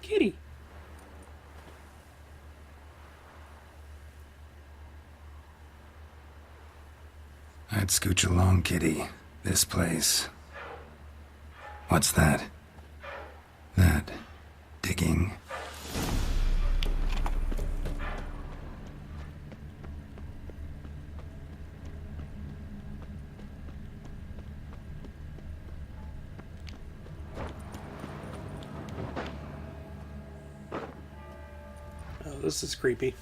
Kitty. I'd scooch along, kitty. This place. What's that? That. Digging. Oh, this is creepy.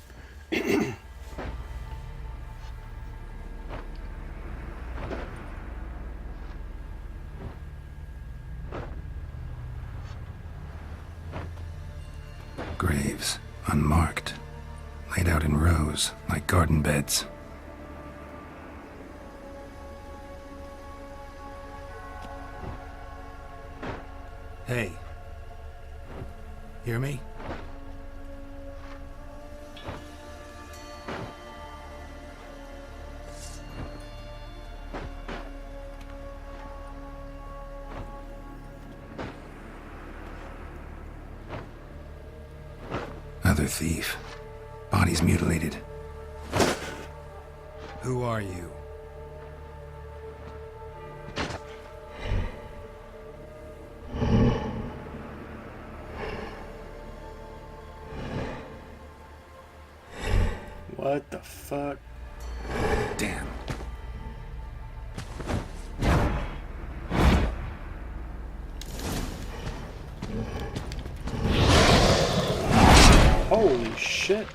Graves, unmarked, laid out in rows, like garden beds. Hey. Hear me? Another thief. Bodies mutilated. Who are you? What the fuck? Damn. Holy shit.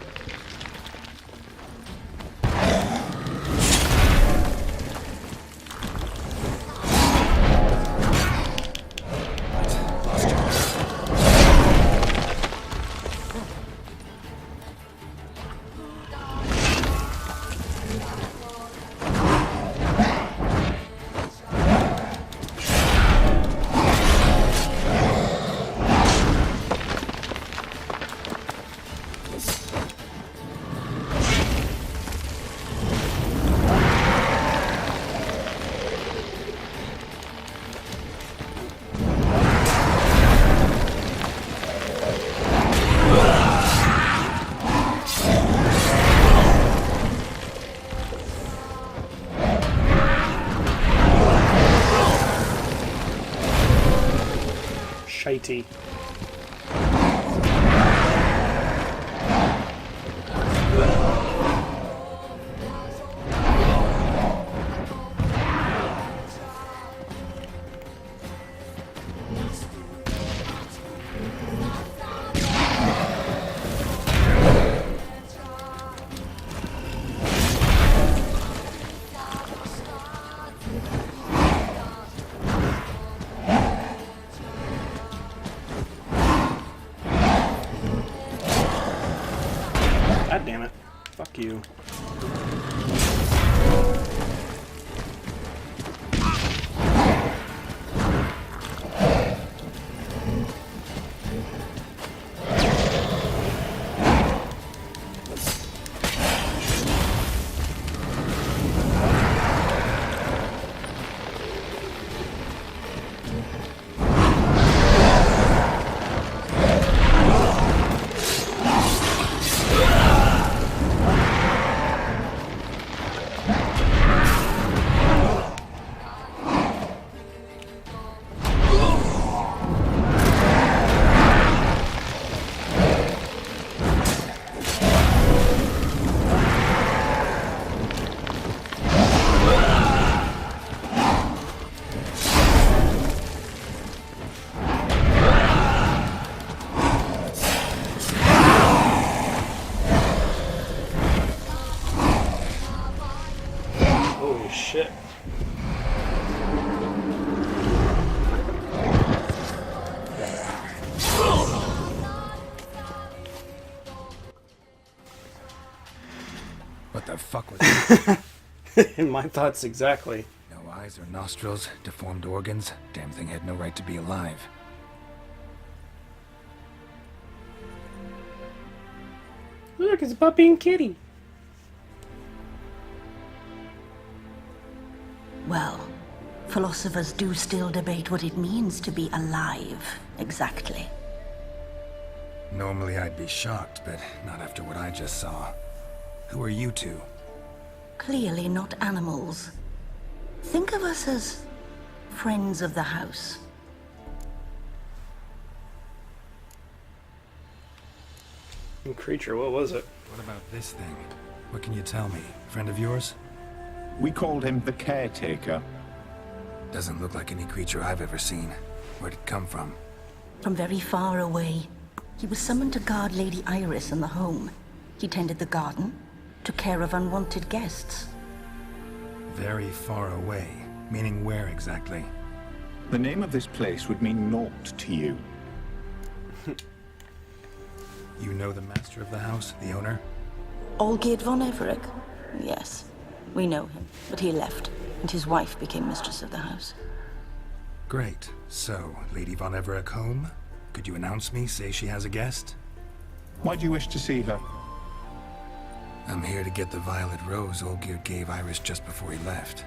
AT. God damn it. Fuck you. Holy shit. What the fuck was that? In my thoughts exactly. No eyes or nostrils, deformed organs. Damn thing had no right to be alive. Look, it's a puppy and kitty. Well, philosophers do still debate what it means to be alive, exactly. Normally I'd be shocked, but not after what I just saw. Who are you two? Clearly not animals. Think of us as friends of the house. Creature, what was it? What about this thing? What can you tell me? Friend of yours? We called him the Caretaker. Doesn't look like any creature I've ever seen. Where'd it come from? From very far away. He was summoned to guard Lady Iris and the home. He tended the garden, took care of unwanted guests. Very far away. Meaning where exactly? The name of this place would mean naught to you. You know the master of the house, the owner? Olgierd von Everec? Yes, we know him, but he left, and his wife became mistress of the house. Great. So, Lady von Everec home? Could you announce me, say she has a guest? Why do you wish to see her? I'm here to get the violet rose Olgierd gave Iris just before he left.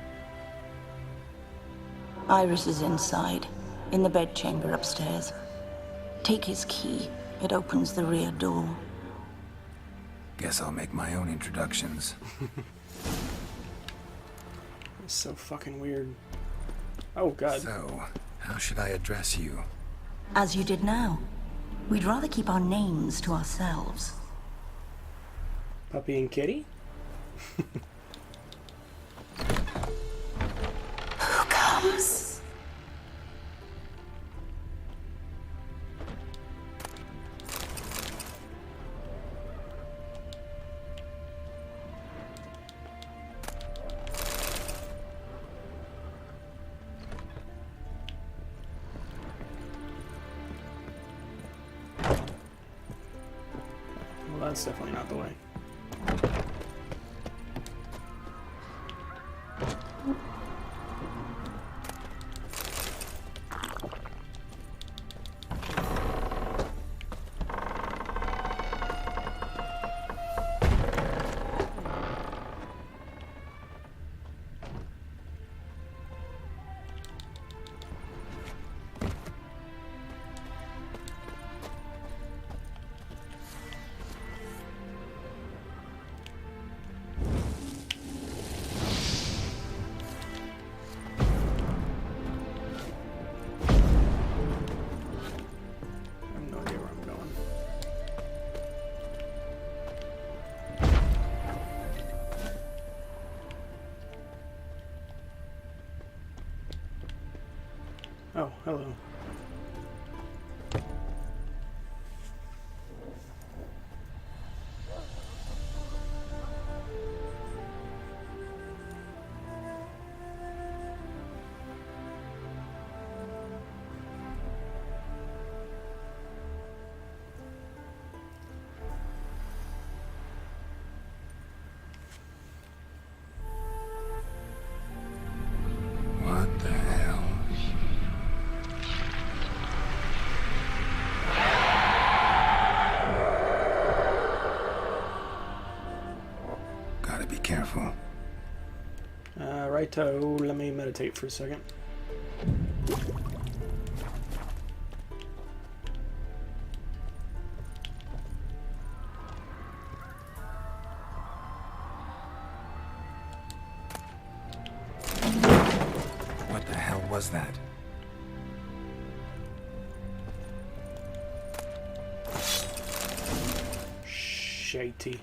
Iris is inside, in the bedchamber upstairs. Take his key. It opens the rear door. Guess I'll make my own introductions. It's so fucking weird. Oh, God. So, how should I address you? As you did now. We'd rather keep our names to ourselves. Puppy and kitty? Who comes? Well, that's definitely not the way. Oh, hello. What the hell? Gotta be careful. Righto, let me meditate for a second. What the hell was that? Shitey.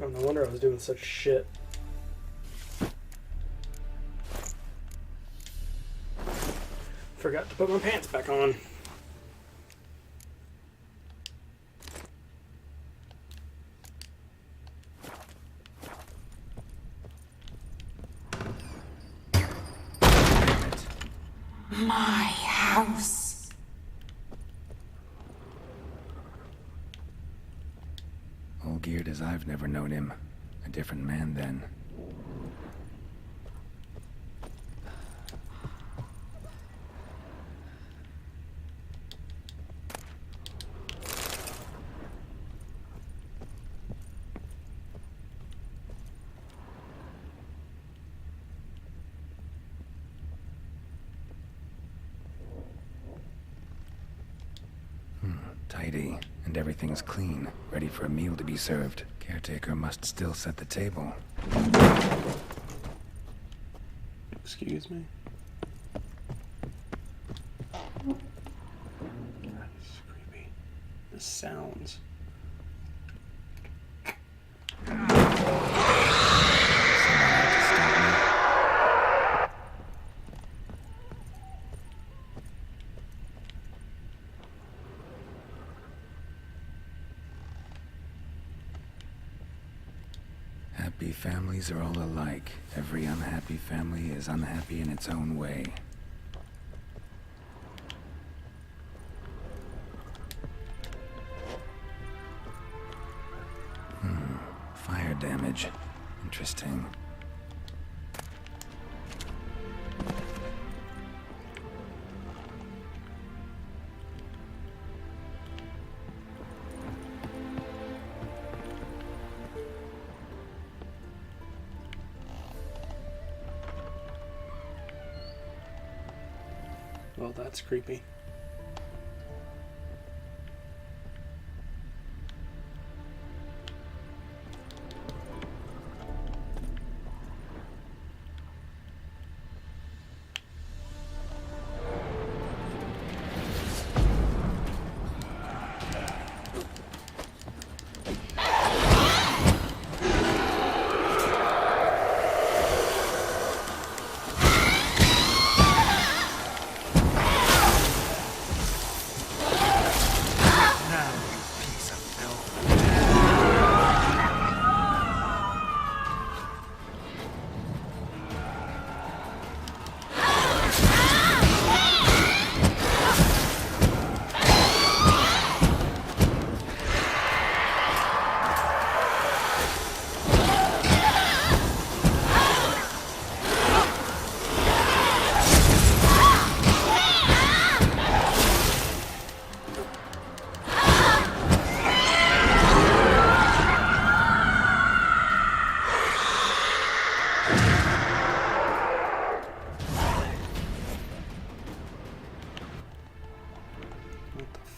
Oh, no wonder I was doing such shit. Forgot to put my pants back on. My house. All geared as I've never known him. A different man then. Tidy, and everything's clean, ready for a meal to be served. Caretaker must still set the table. Excuse me. That's creepy. The sounds. Happy families are all alike. Every unhappy family is unhappy in its own way. Fire damage. Interesting. Well, that's creepy.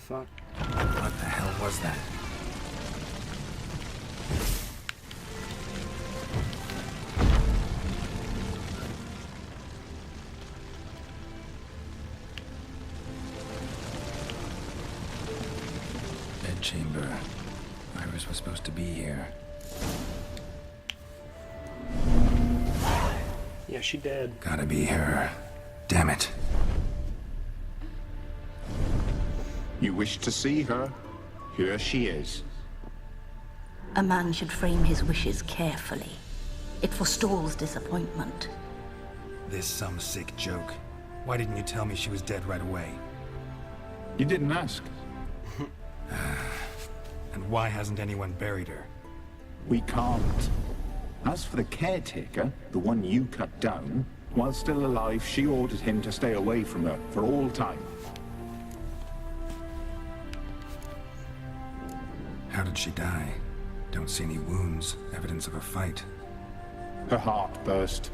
fuck? What the hell was that? Bedchamber. Iris was supposed to be here. Yeah, she dead. Gotta be her. Damn it. You wish to see her? Here she is. A man should frame his wishes carefully. It forestalls disappointment. This some sick joke. Why didn't you tell me she was dead right away? You didn't ask. And why hasn't anyone buried her? We can't. As for the caretaker, the one you cut down, while still alive, she ordered him to stay away from her for all time. How did she die? Don't see any wounds, evidence of a fight. Her heart burst.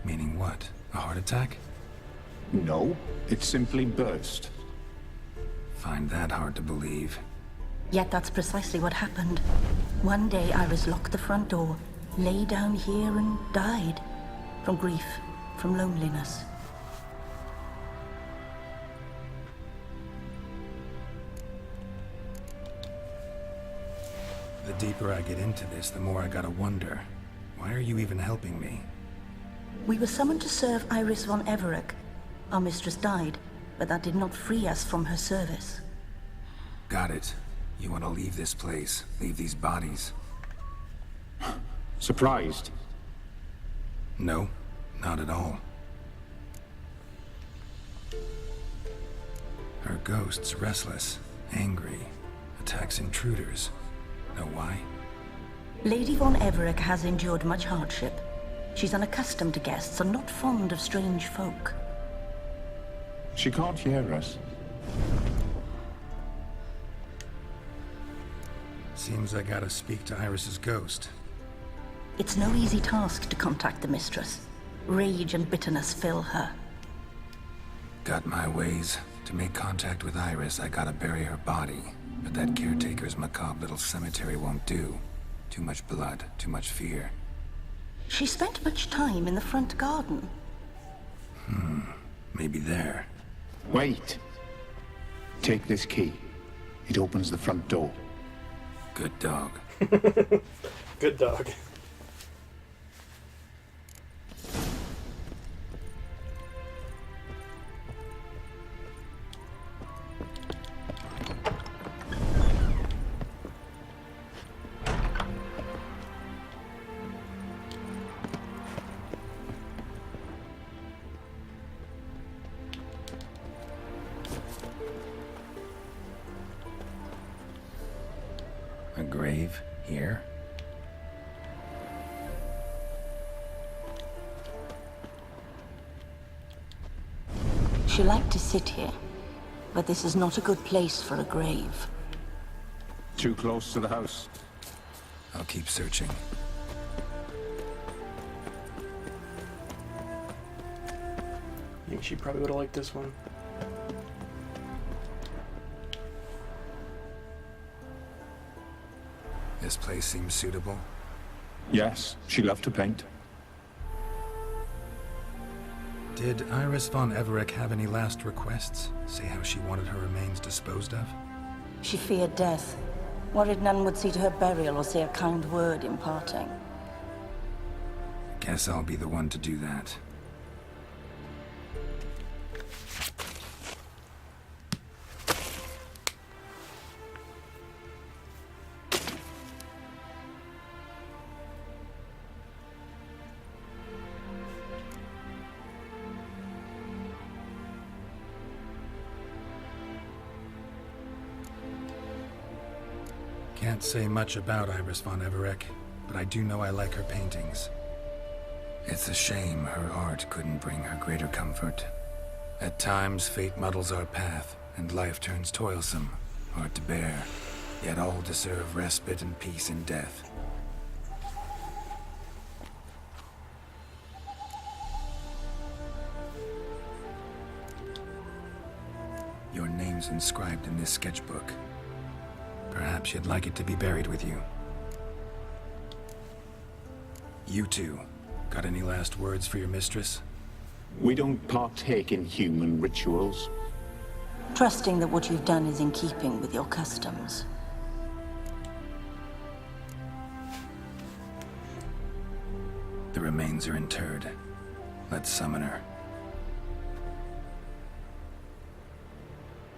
Meaning what? A heart attack? No, it simply burst. Find that hard to believe. Yet that's precisely what happened. One day Iris locked the front door, lay down here and died. From grief, from loneliness. The deeper I get into this, the more I gotta wonder. Why are you even helping me? We were summoned to serve Iris von Everec. Our mistress died, but that did not free us from her service. Got it. You want to leave this place, leave these bodies. Surprised? No, not at all. Her ghost's restless, angry, attacks intruders. Know why? Lady von Everec has endured much hardship. She's unaccustomed to guests and not fond of strange folk. She can't hear us. Seems I gotta speak to Iris's ghost. It's no easy task to contact the mistress. Rage and bitterness fill her. Got my ways. To make contact with Iris, I gotta bury her body. But that caretaker's macabre little cemetery won't do. Too much blood, too much fear. She spent much time in the front garden. Maybe there. Wait. Take this key. It opens the front door. Good dog. Good dog. A grave here? She liked to sit here, but this is not a good place for a grave. Too close to the house. I'll keep searching. I think she probably would have liked this one. This place seems suitable. Yes, she loved to paint. Did Iris von Everec have any last requests? Say how she wanted her remains disposed of? She feared death, worried none would see to her burial or say a kind word in parting. Guess I'll be the one to do that. Can't say much about Iris von Everec, but I do know I like her paintings. It's a shame her art couldn't bring her greater comfort. At times, fate muddles our path, and life turns toilsome, hard to bear. Yet all deserve respite and peace in death. Your name's names inscribed in this sketchbook. Perhaps you'd like it to be buried with you. You two, got any last words for your mistress? We don't partake in human rituals. Trusting that what you've done is in keeping with your customs. The remains are interred. Let's summon her.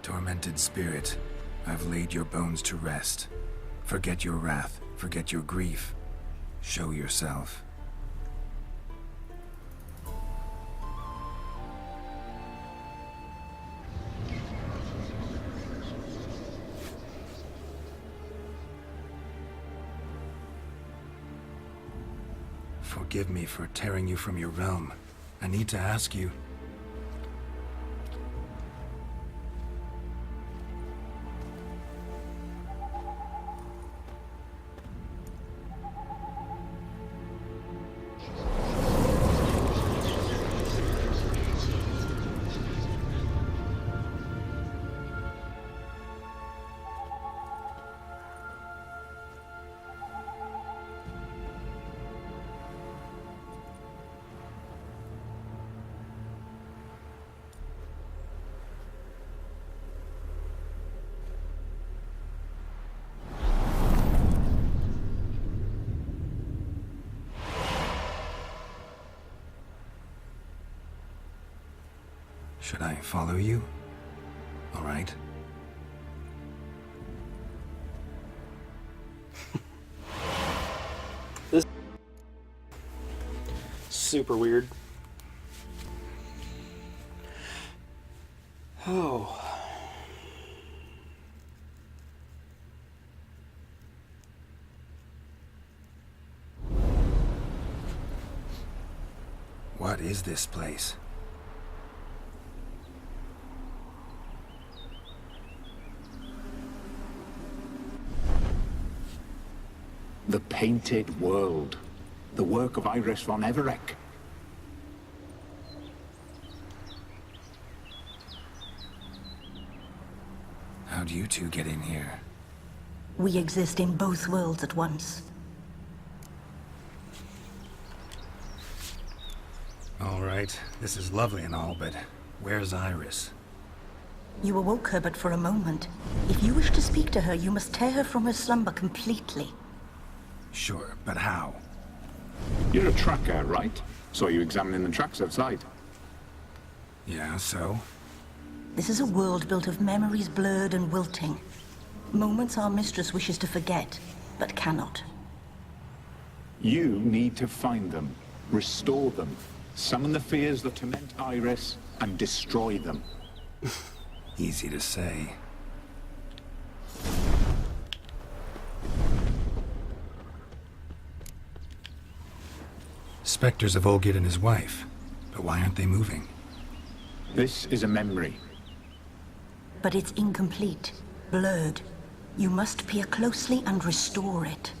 Tormented spirit, I've laid your bones to rest. Forget your wrath, forget your grief. Show yourself. Forgive me for tearing you from your realm. I need to ask you. Should I follow you? All right. This super weird. Oh. What is this place? The Painted World. The work of Iris von Everec. How'd you two get in here? We exist in both worlds at once. All right, this is lovely and all, but where's Iris? You awoke her but for a moment. If you wish to speak to her, you must tear her from her slumber completely. Sure, but how? You're a tracker, right? Saw you examining the tracks outside. Yeah, so? This is a world built of memories blurred and wilting. Moments our mistress wishes to forget, but cannot. You need to find them, restore them, summon the fears that torment Iris, and destroy them. Easy to say. Spectres of Olgid and his wife. But why aren't they moving? This is a memory. But it's incomplete, blurred. You must peer closely and restore it.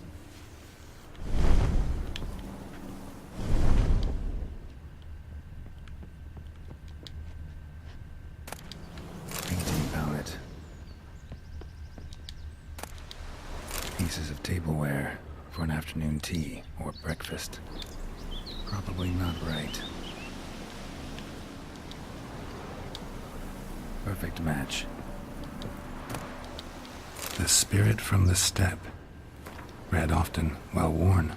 Painting palette. Pieces of tableware for an afternoon tea or breakfast. Probably not right. Perfect match. The spirit from the steppe. Read often, well worn.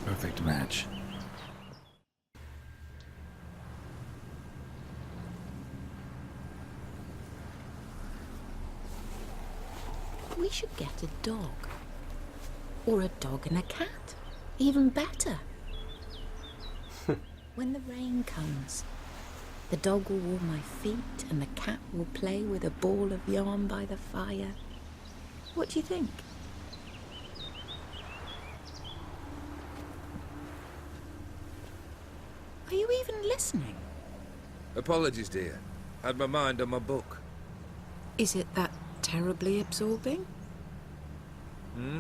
Perfect match. We should get a dog. Or a dog and a cat. Even better. When the rain comes, the dog will warm my feet and the cat will play with a ball of yarn by the fire. What do you think? Are you even listening? Apologies, dear. Had my mind on my book. Is it that terribly absorbing? Hmm?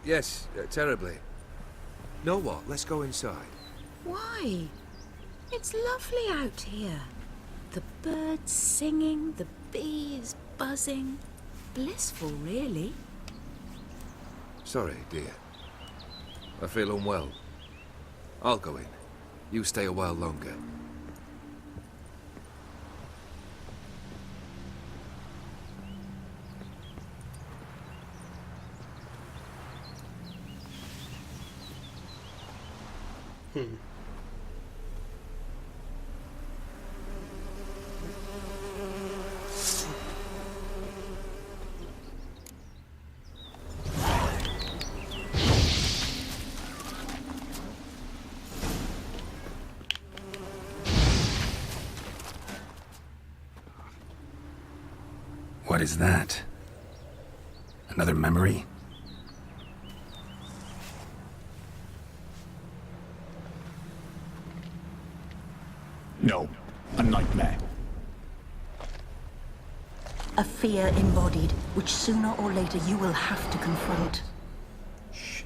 Yes, terribly. Know what? Let's go inside. Why? It's lovely out here. The birds singing, the bees buzzing. Blissful, really. Sorry, dear. I feel unwell. I'll go in. You stay a while longer. What is that? Another memory? No, a nightmare. A fear embodied, which sooner or later you will have to confront. Shit.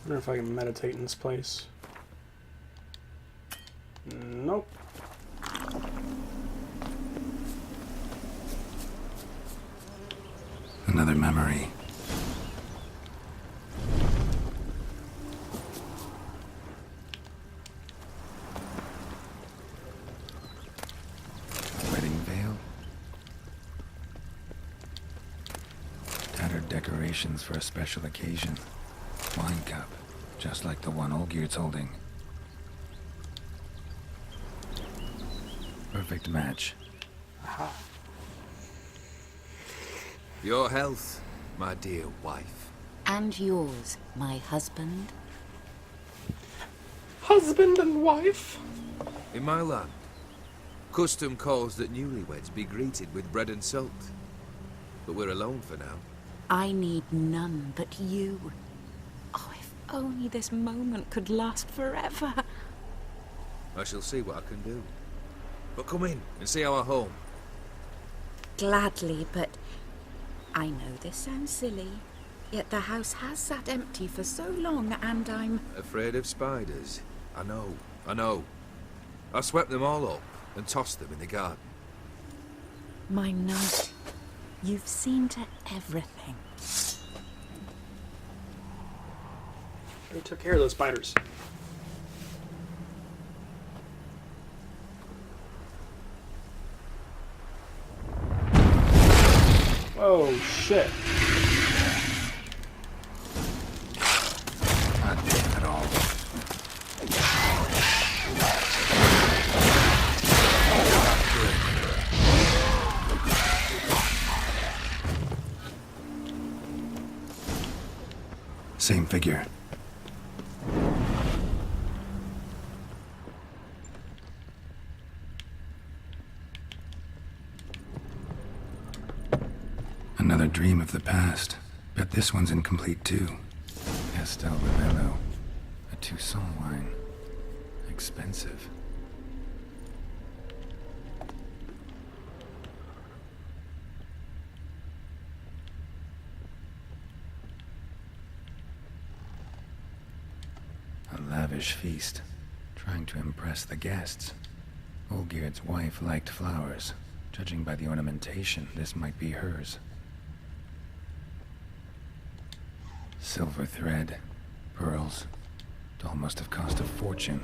I wonder if I can meditate in this place. Nope. Another memory. Wedding veil. Tattered decorations for a special occasion. Wine cup, just like the one Olgierd's holding. Perfect match. Your health, my dear wife. And yours, my husband. Husband and wife? In my land, custom calls that newlyweds be greeted with bread and salt. But we're alone for now. I need none but you. Oh, if only this moment could last forever. I shall see what I can do. But come in and see our home. Gladly, but I know this sounds silly, yet the house has sat empty for so long and I'm... Afraid of spiders? I know, I know. I swept them all up and tossed them in the garden. My knight, you've seen to everything. We took care of those spiders. Oh shit. Not dead at all. Same figure. Another dream of the past. Bet this one's incomplete too. Castel Ravello. A Toussaint wine. Expensive. A lavish feast. Trying to impress the guests. Olgierd's wife liked flowers. Judging by the ornamentation, this might be hers. Silver thread, pearls. Doll must have cost a fortune.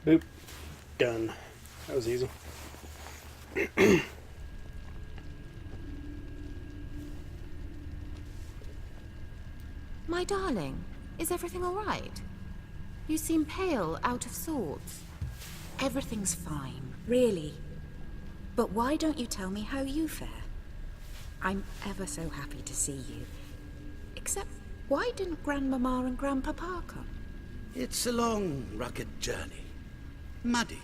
Boop. Done. That was easy. My darling, is everything all right? You seem pale, out of sorts. Everything's fine, really. But why don't you tell me how you fare? I'm ever so happy to see you. Except, why didn't Grandmama and Grandpapa come? It's a long, rugged journey. Muddy.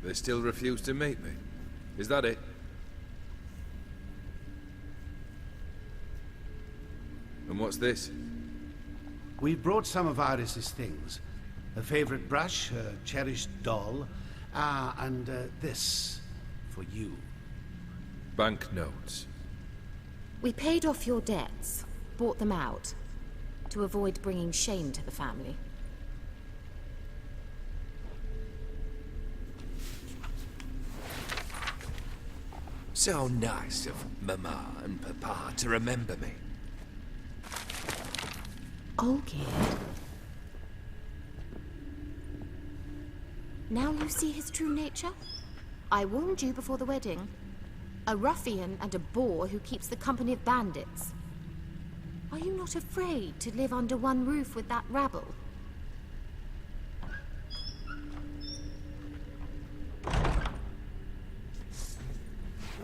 They still refuse to meet me. Is that it? And what's this? We brought some of Iris's things. Her favorite brush, her cherished doll, and this for you. Banknotes. We paid off your debts, bought them out, to avoid bringing shame to the family. So nice of Mama and Papa to remember me. Olgierd. Now you see his true nature? I warned you before the wedding. A ruffian and a boor who keeps the company of bandits. Are you not afraid to live under one roof with that rabble?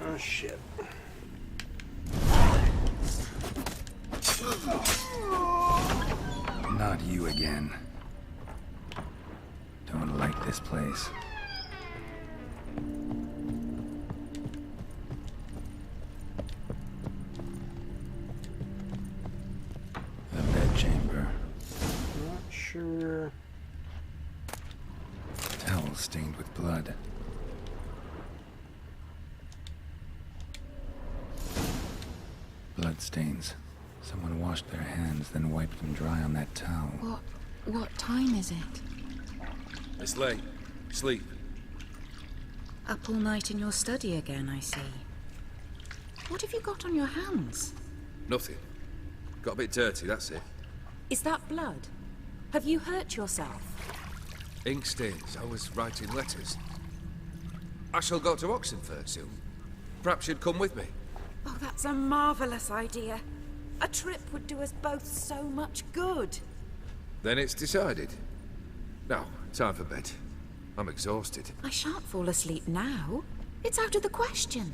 Oh, shit. Not you again. Don't like this place. The bedchamber. Not sure. Towel stained with blood. Bloodstains. Someone washed their hands, then wiped them dry on that towel. What time is it? It's late. Sleep. Up all night in your study again, I see. What have you got on your hands? Nothing. Got a bit dirty, that's it. Is that blood? Have you hurt yourself? Ink stains. I was writing letters. I shall go to Oxenford soon. Perhaps you'd come with me. Oh, that's a marvelous idea. A trip would do us both so much good. Then it's decided. Now, time for bed. I'm exhausted. I shan't fall asleep now. It's out of the question.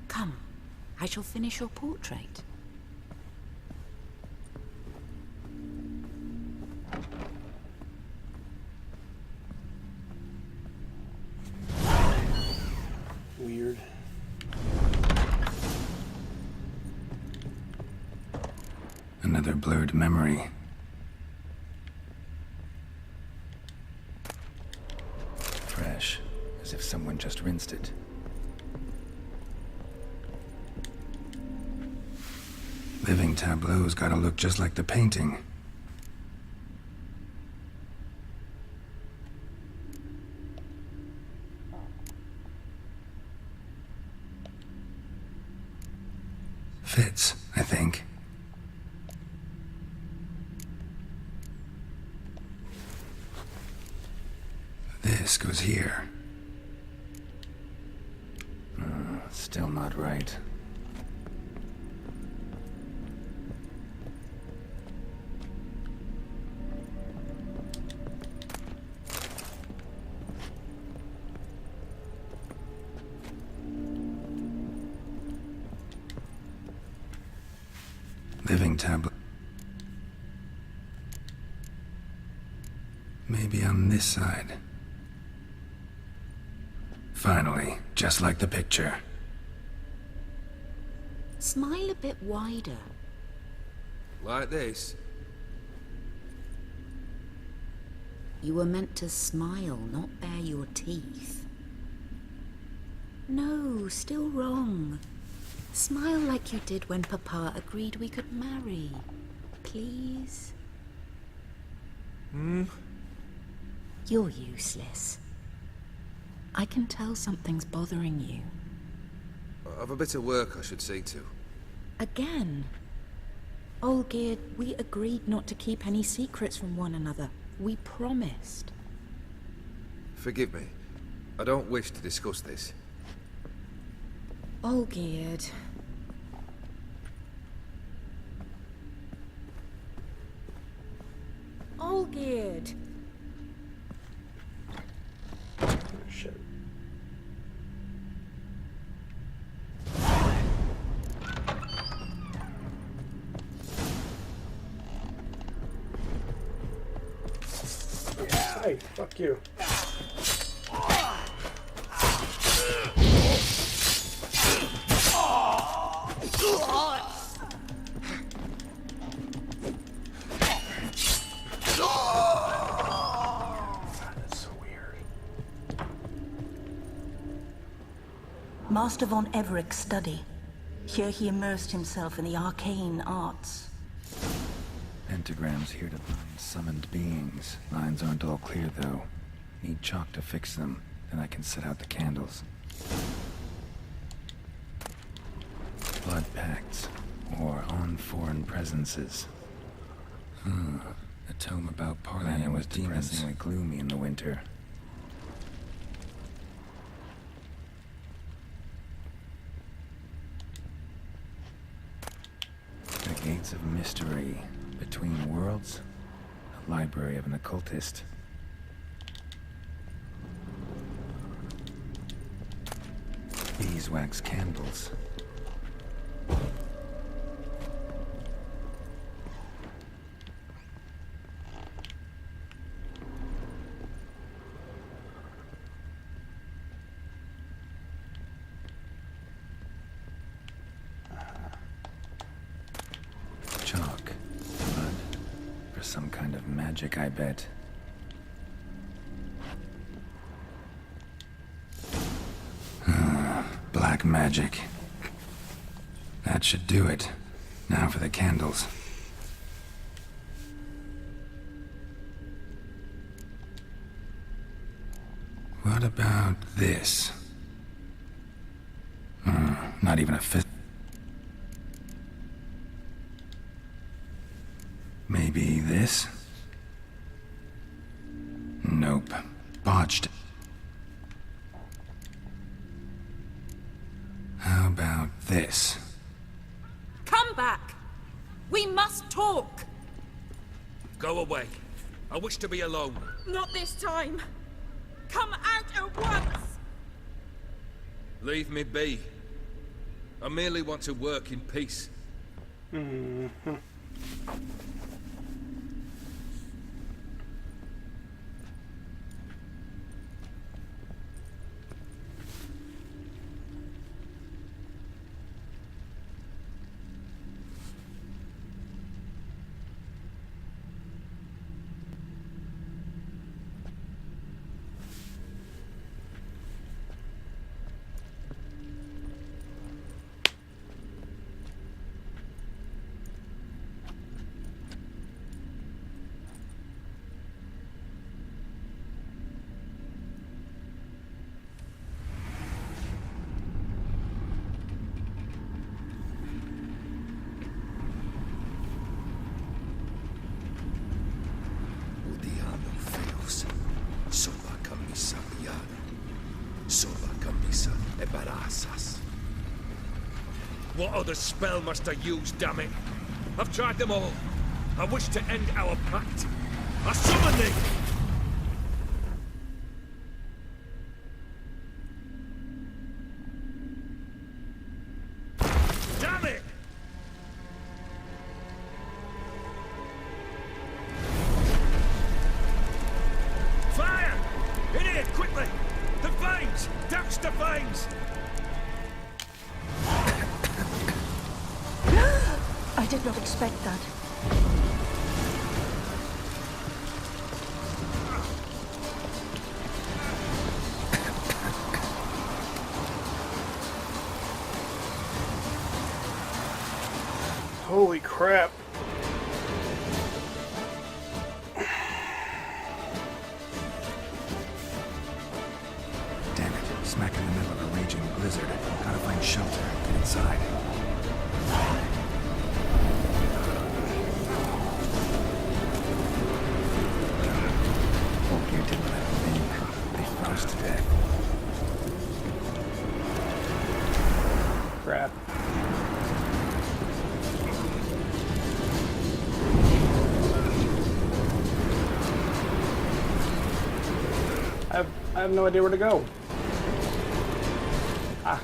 Come, I shall finish your portrait. Weird. Another blurred memory. Fresh, as if someone just rinsed it. Living tableau's gotta look just like the painting. Fits, I think. This goes here. Still not right. Living tablet. Maybe on this side. Finally, just like the picture. Smile a bit wider. Like this? You were meant to smile, not bare your teeth. No, still wrong. Smile like you did when Papa agreed we could marry. Please? You're useless. I can tell something's bothering you. I've a bit of work I should see to. Again? Olgierd, we agreed not to keep any secrets from one another. We promised. Forgive me. I don't wish to discuss this. All geared. All geared. Shit. Yeah, hey, fuck you. Master von Everett's study. Here he immersed himself in the arcane arts. Pentagrams here to bind summoned beings. Lines aren't all clear, though. Need chalk to fix them, then I can set out the candles. Blood pacts, or on foreign presences. A tome about parleying was depressingly gloomy in the winter. The Gates of Mystery. Between Worlds? A library of an occultist. Beeswax candles. Chalk. Blood. For some kind of magic, I bet. Black magic. That should do it. Now for the candles. What about this? Not even a fifth. Maybe this? Nope. Botched. How about this? Come back! We must talk! Go away. I wish to be alone. Not this time! Come out at once! Leave me be. I merely want to work in peace. What other spell must I use, damn it? I've tried them all. I wish to end our pact. I summon thee! Damn it! Fire! In here, quickly! The veins! Douse the veins! I did not expect that. Holy crap. Damn it. Smack in the middle of a raging blizzard. Gotta find shelter. Get inside. have no idea where to go. Ah.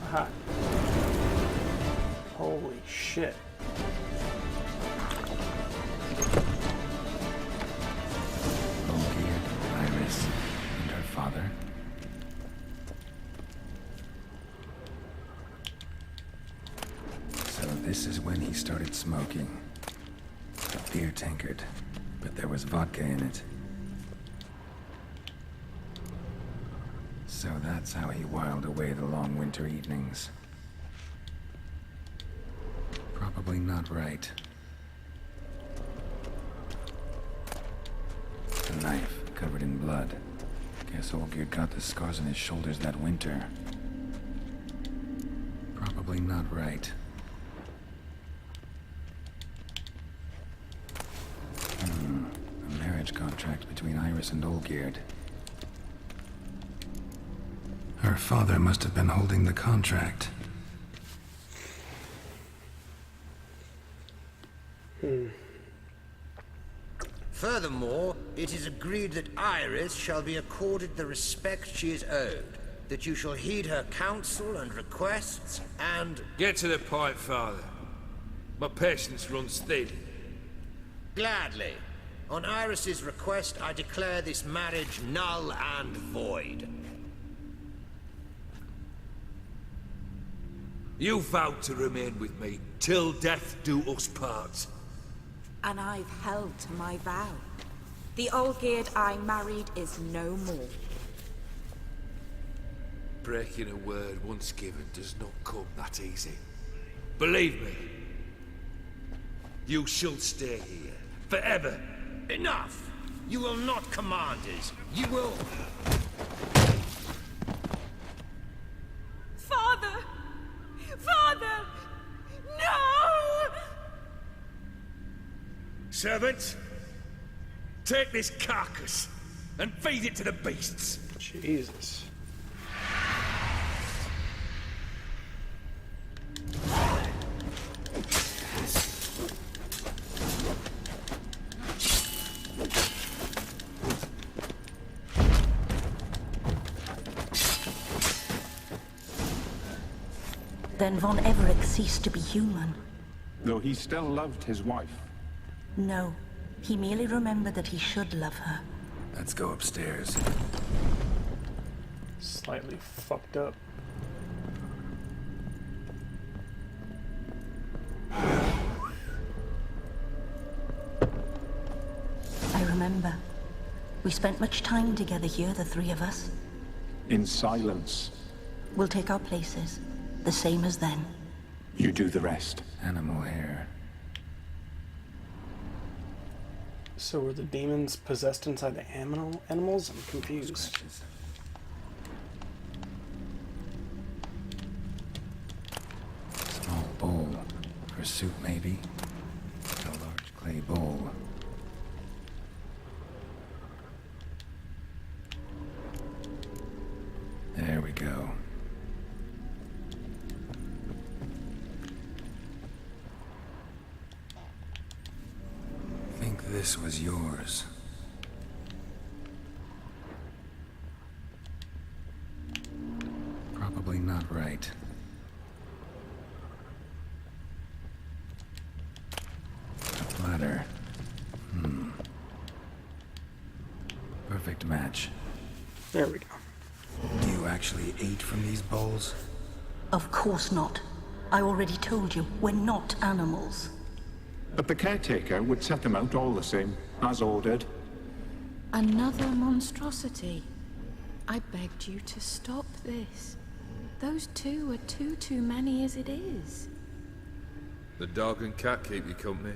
Aha. Holy shit. Olgierd, Iris, and her father. So this is when he started smoking. A beer tankard, but there was vodka in it. So that's how he whiled away the long winter evenings. Probably not right. A knife covered in blood. Guess Olgierd got the scars on his shoulders that winter. Probably not right. A marriage contract between Iris and Olgierd. Her father must have been holding the contract. Furthermore, it is agreed that Iris shall be accorded the respect she is owed, that you shall heed her counsel and requests, and... Get to the point, Father. My patience runs thin. Gladly. On Iris's request, I declare this marriage null and void. You vowed to remain with me till death do us part. And I've held to my vow. The Olgierd I married is no more. Breaking a word once given does not come that easy. Believe me, you shall stay here forever. Enough! You will not command us. You will... Father! Father! No! Servants, take this carcass and feed it to the beasts. Jesus. Then Von Everett ceased to be human. Though he still loved his wife. No, he merely remembered that he should love her. Let's go upstairs. Slightly fucked up. I remember. We spent much time together here, the three of us. In silence. We'll take our places, the same as then. You do the rest. Animal hair. So were the demons possessed inside the animals? I'm confused. Small bowl. For soup, maybe? A large clay bowl. There we go. Think this was yours. Probably not right. A platter. Perfect match. There we go. You actually ate from these bowls? Of course not. I already told you, we're not animals. But the caretaker would set them out all the same, as ordered. Another monstrosity. I begged you to stop this. Those two are too many as it is. The dog and cat keep you company.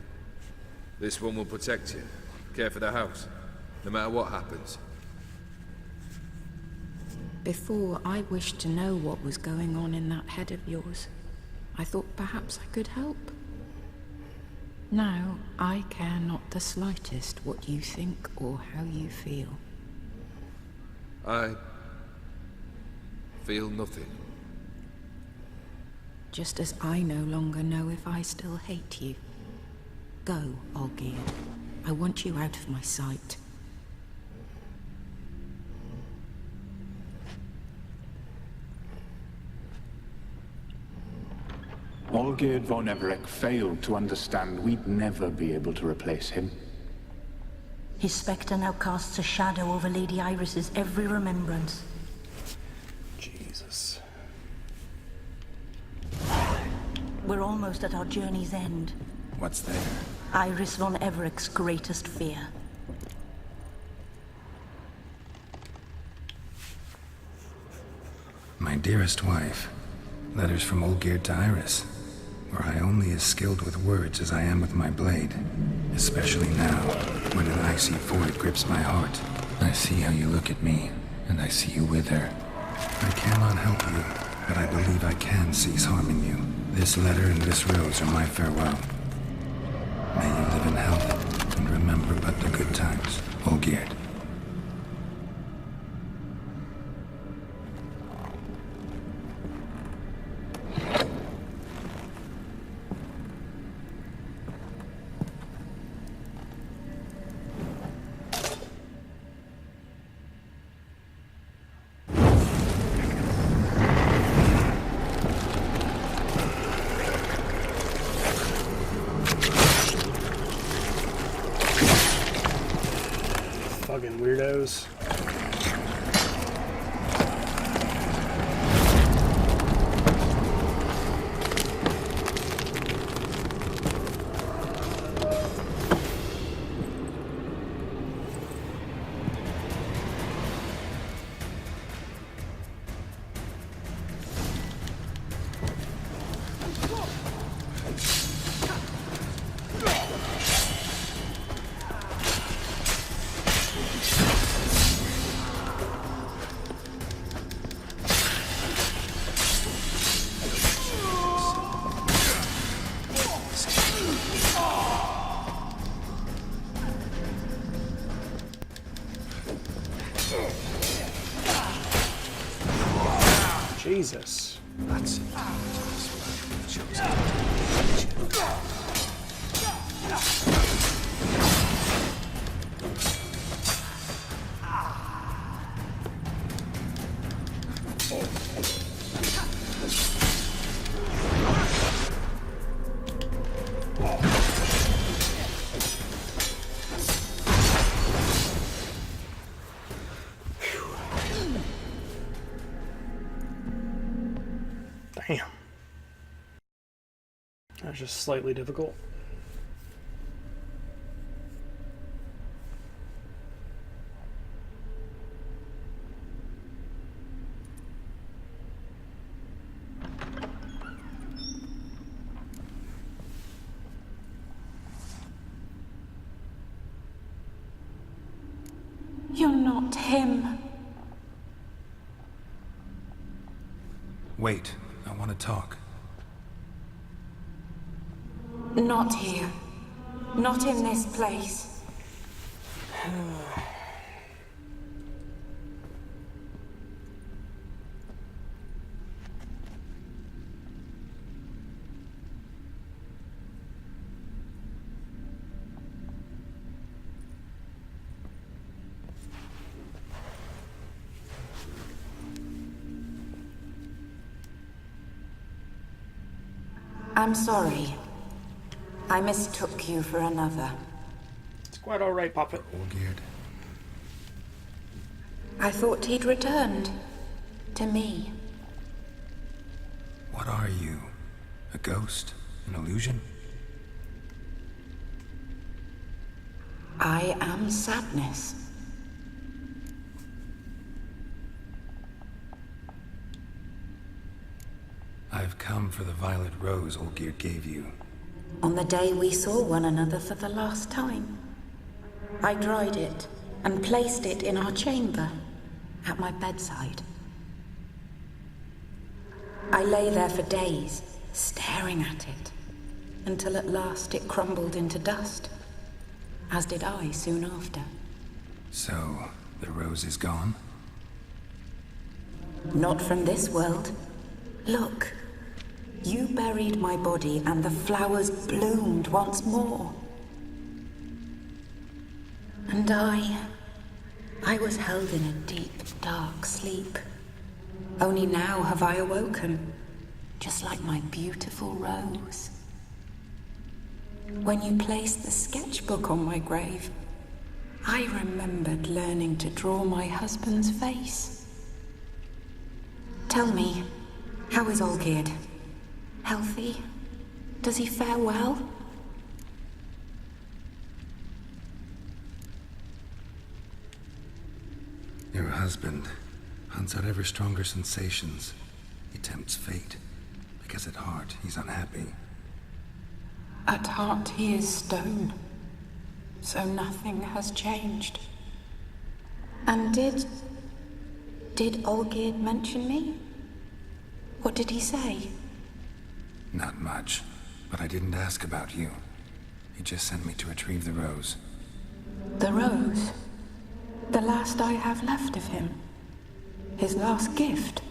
This one will protect you. Care for the house, no matter what happens. Before, I wished to know what was going on in that head of yours. I thought perhaps I could help. Now, I care not the slightest what you think or how you feel. I feel nothing. Just as I no longer know if I still hate you. Go, Olgierd. I want you out of my sight. Olgierd von Everec failed to understand we'd never be able to replace him. His spectre now casts a shadow over Lady Iris's every remembrance. Jesus. We're almost at our journey's end. What's there? Iris von Everec's greatest fear. My dearest wife. Letters from Olgierd to Iris. Were I only as skilled with words as I am with my blade. Especially now, when an icy void grips my heart. I see how you look at me, and I see you with her. I cannot help you, but I believe I can cease harming you. This letter and this rose are my farewell. May you live in health, and remember but the good times, Olgierd. Fucking weirdos. Jesus. That's it. Damn. That's just slightly difficult. You're not him. Wait, I want to talk. Not here. Not in this place. I'm sorry. I mistook you for another. It's quite alright, Puppet. Olgierd. I thought he'd returned. To me. What are you? A ghost? An illusion? I am sadness. I've come for the violet rose Olgierd gave you. On the day we saw one another for the last time, I dried it and placed it in our chamber, at my bedside. I lay there for days, staring at it, until at last it crumbled into dust, as did I soon after. So, the rose is gone? Not from this world. Look. You buried my body and the flowers bloomed once more. And I was held in a deep, dark sleep. Only now have I awoken, just like my beautiful rose. When you placed the sketchbook on my grave, I remembered learning to draw my husband's face. Tell me, how is Olgierd? Healthy? Does he fare well? Your husband hunts out ever stronger sensations. He tempts fate, because at heart he's unhappy. At heart he is stone, so nothing has changed. And did Olgierd mention me? What did he say? Not much, but I didn't ask about you. He just sent me to retrieve the rose. The rose? The last I have left of him? His last gift?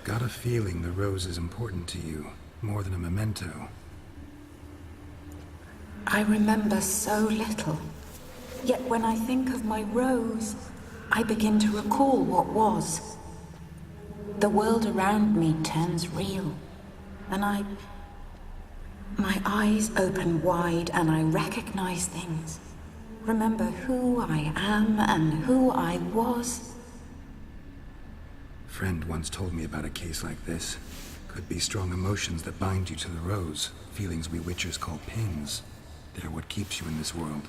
Got a feeling the rose is important to you, more than a memento. I remember so little. Yet when I think of my rose, I begin to recall what was. The world around me turns real, and my eyes open wide and I recognize things. Remember who I am and who I was. Friend once told me about a case like this. Could be strong emotions that bind you to the rose, feelings we witchers call pins. They're what keeps you in this world.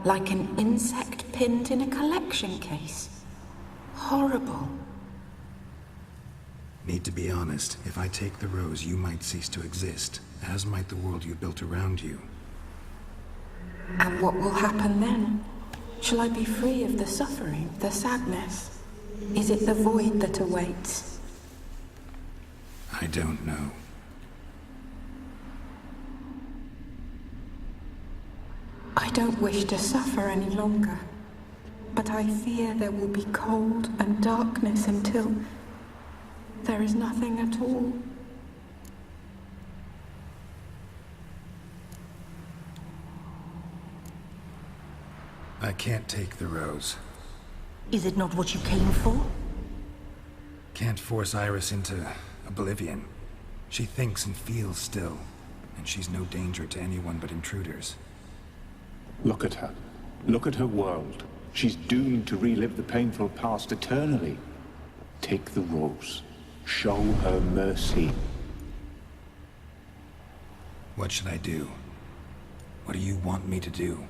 Like an insect pinned in a collection case. Horrible. Need to be honest, if I take the rose, you might cease to exist, as might the world you built around you. And what will happen then? Shall I be free of the suffering, the sadness? Is it the void that awaits? I don't know. I don't wish to suffer any longer, but I fear there will be cold and darkness until there is nothing at all. I can't take the rose. Is it not what you came for? Can't force Iris into oblivion. She thinks and feels still, and she's no danger to anyone but intruders. Look at her. Look at her world. She's doomed to relive the painful past eternally. Take the rose. Show her mercy. What should I do? What do you want me to do?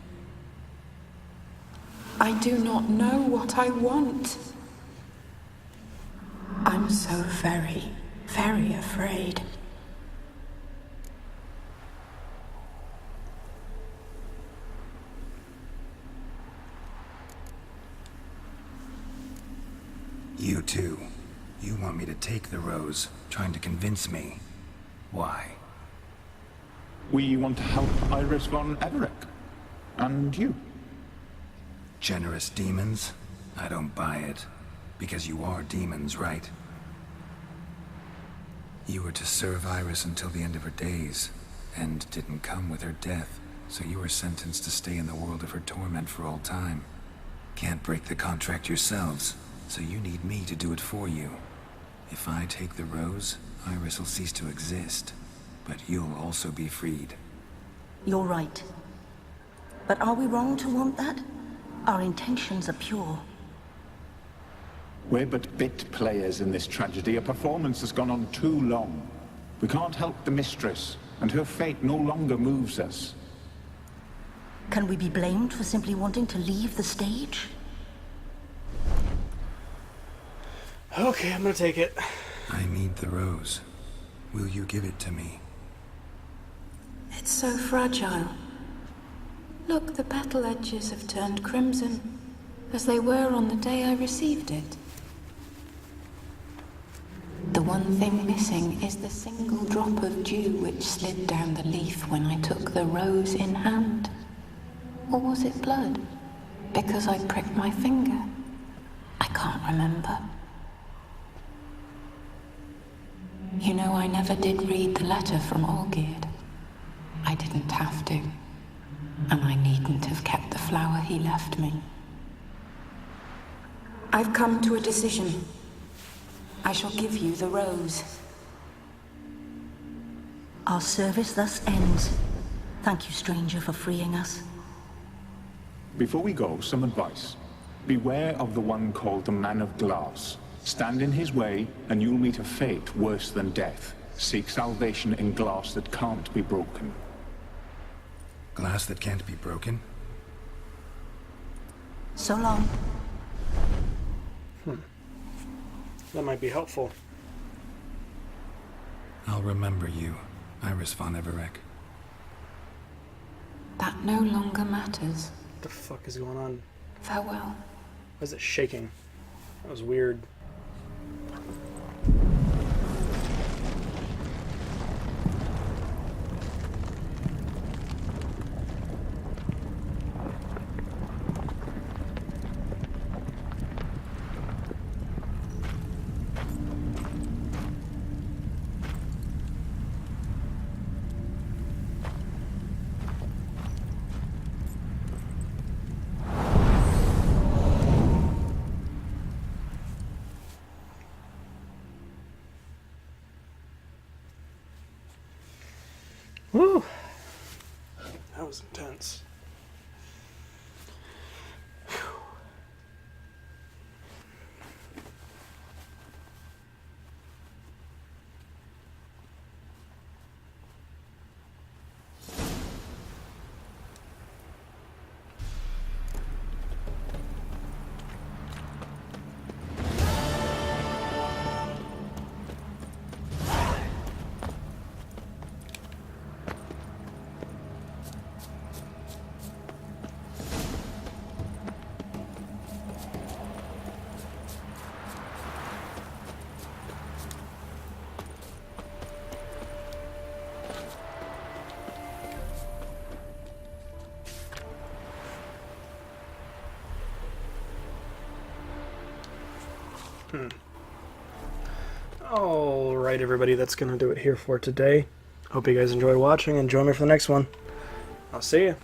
I do not know what I want. I'm so very, very afraid. You too. You want me to take the rose, trying to convince me. Why? We want to help Iris von Everett. And you. Generous demons? I don't buy it. Because you are demons, right? You were to serve Iris until the end of her days. End didn't come with her death, so you were sentenced to stay in the world of her torment for all time. Can't break the contract yourselves, so you need me to do it for you. If I take the rose, Iris will cease to exist. But you'll also be freed. You're right. But are we wrong to want that? Our intentions are pure. We're but bit players in this tragedy. A performance has gone on too long. We can't help the mistress, and her fate no longer moves us. Can we be blamed for simply wanting to leave the stage? Okay, I'm gonna take it. I need the rose. Will you give it to me? It's so fragile. Look, the petal edges have turned crimson, as they were on the day I received it. The one thing missing is the single drop of dew which slid down the leaf when I took the rose in hand. Or was it blood? Because I pricked my finger? I can't remember. You know, I never did read the letter from Olgierd. I didn't have to. And I needn't have kept the flower he left me. I've come to a decision. I shall give you the rose. Our service thus ends. Thank you, stranger, for freeing us. Before we go, some advice. Beware of the one called the Man of Glass. Stand in his way, and you'll meet a fate worse than death. Seek salvation in glass that can't be broken. Glass that can't be broken? So long. That might be helpful. I'll remember you, Iris von Everec. That no longer matters. What the fuck is going on? Farewell. Why is it shaking? That was weird. Woo! That was intense. Alright, everybody, that's going to do it here for today. Hope you guys enjoyed watching, and join me for the next one. I'll see you.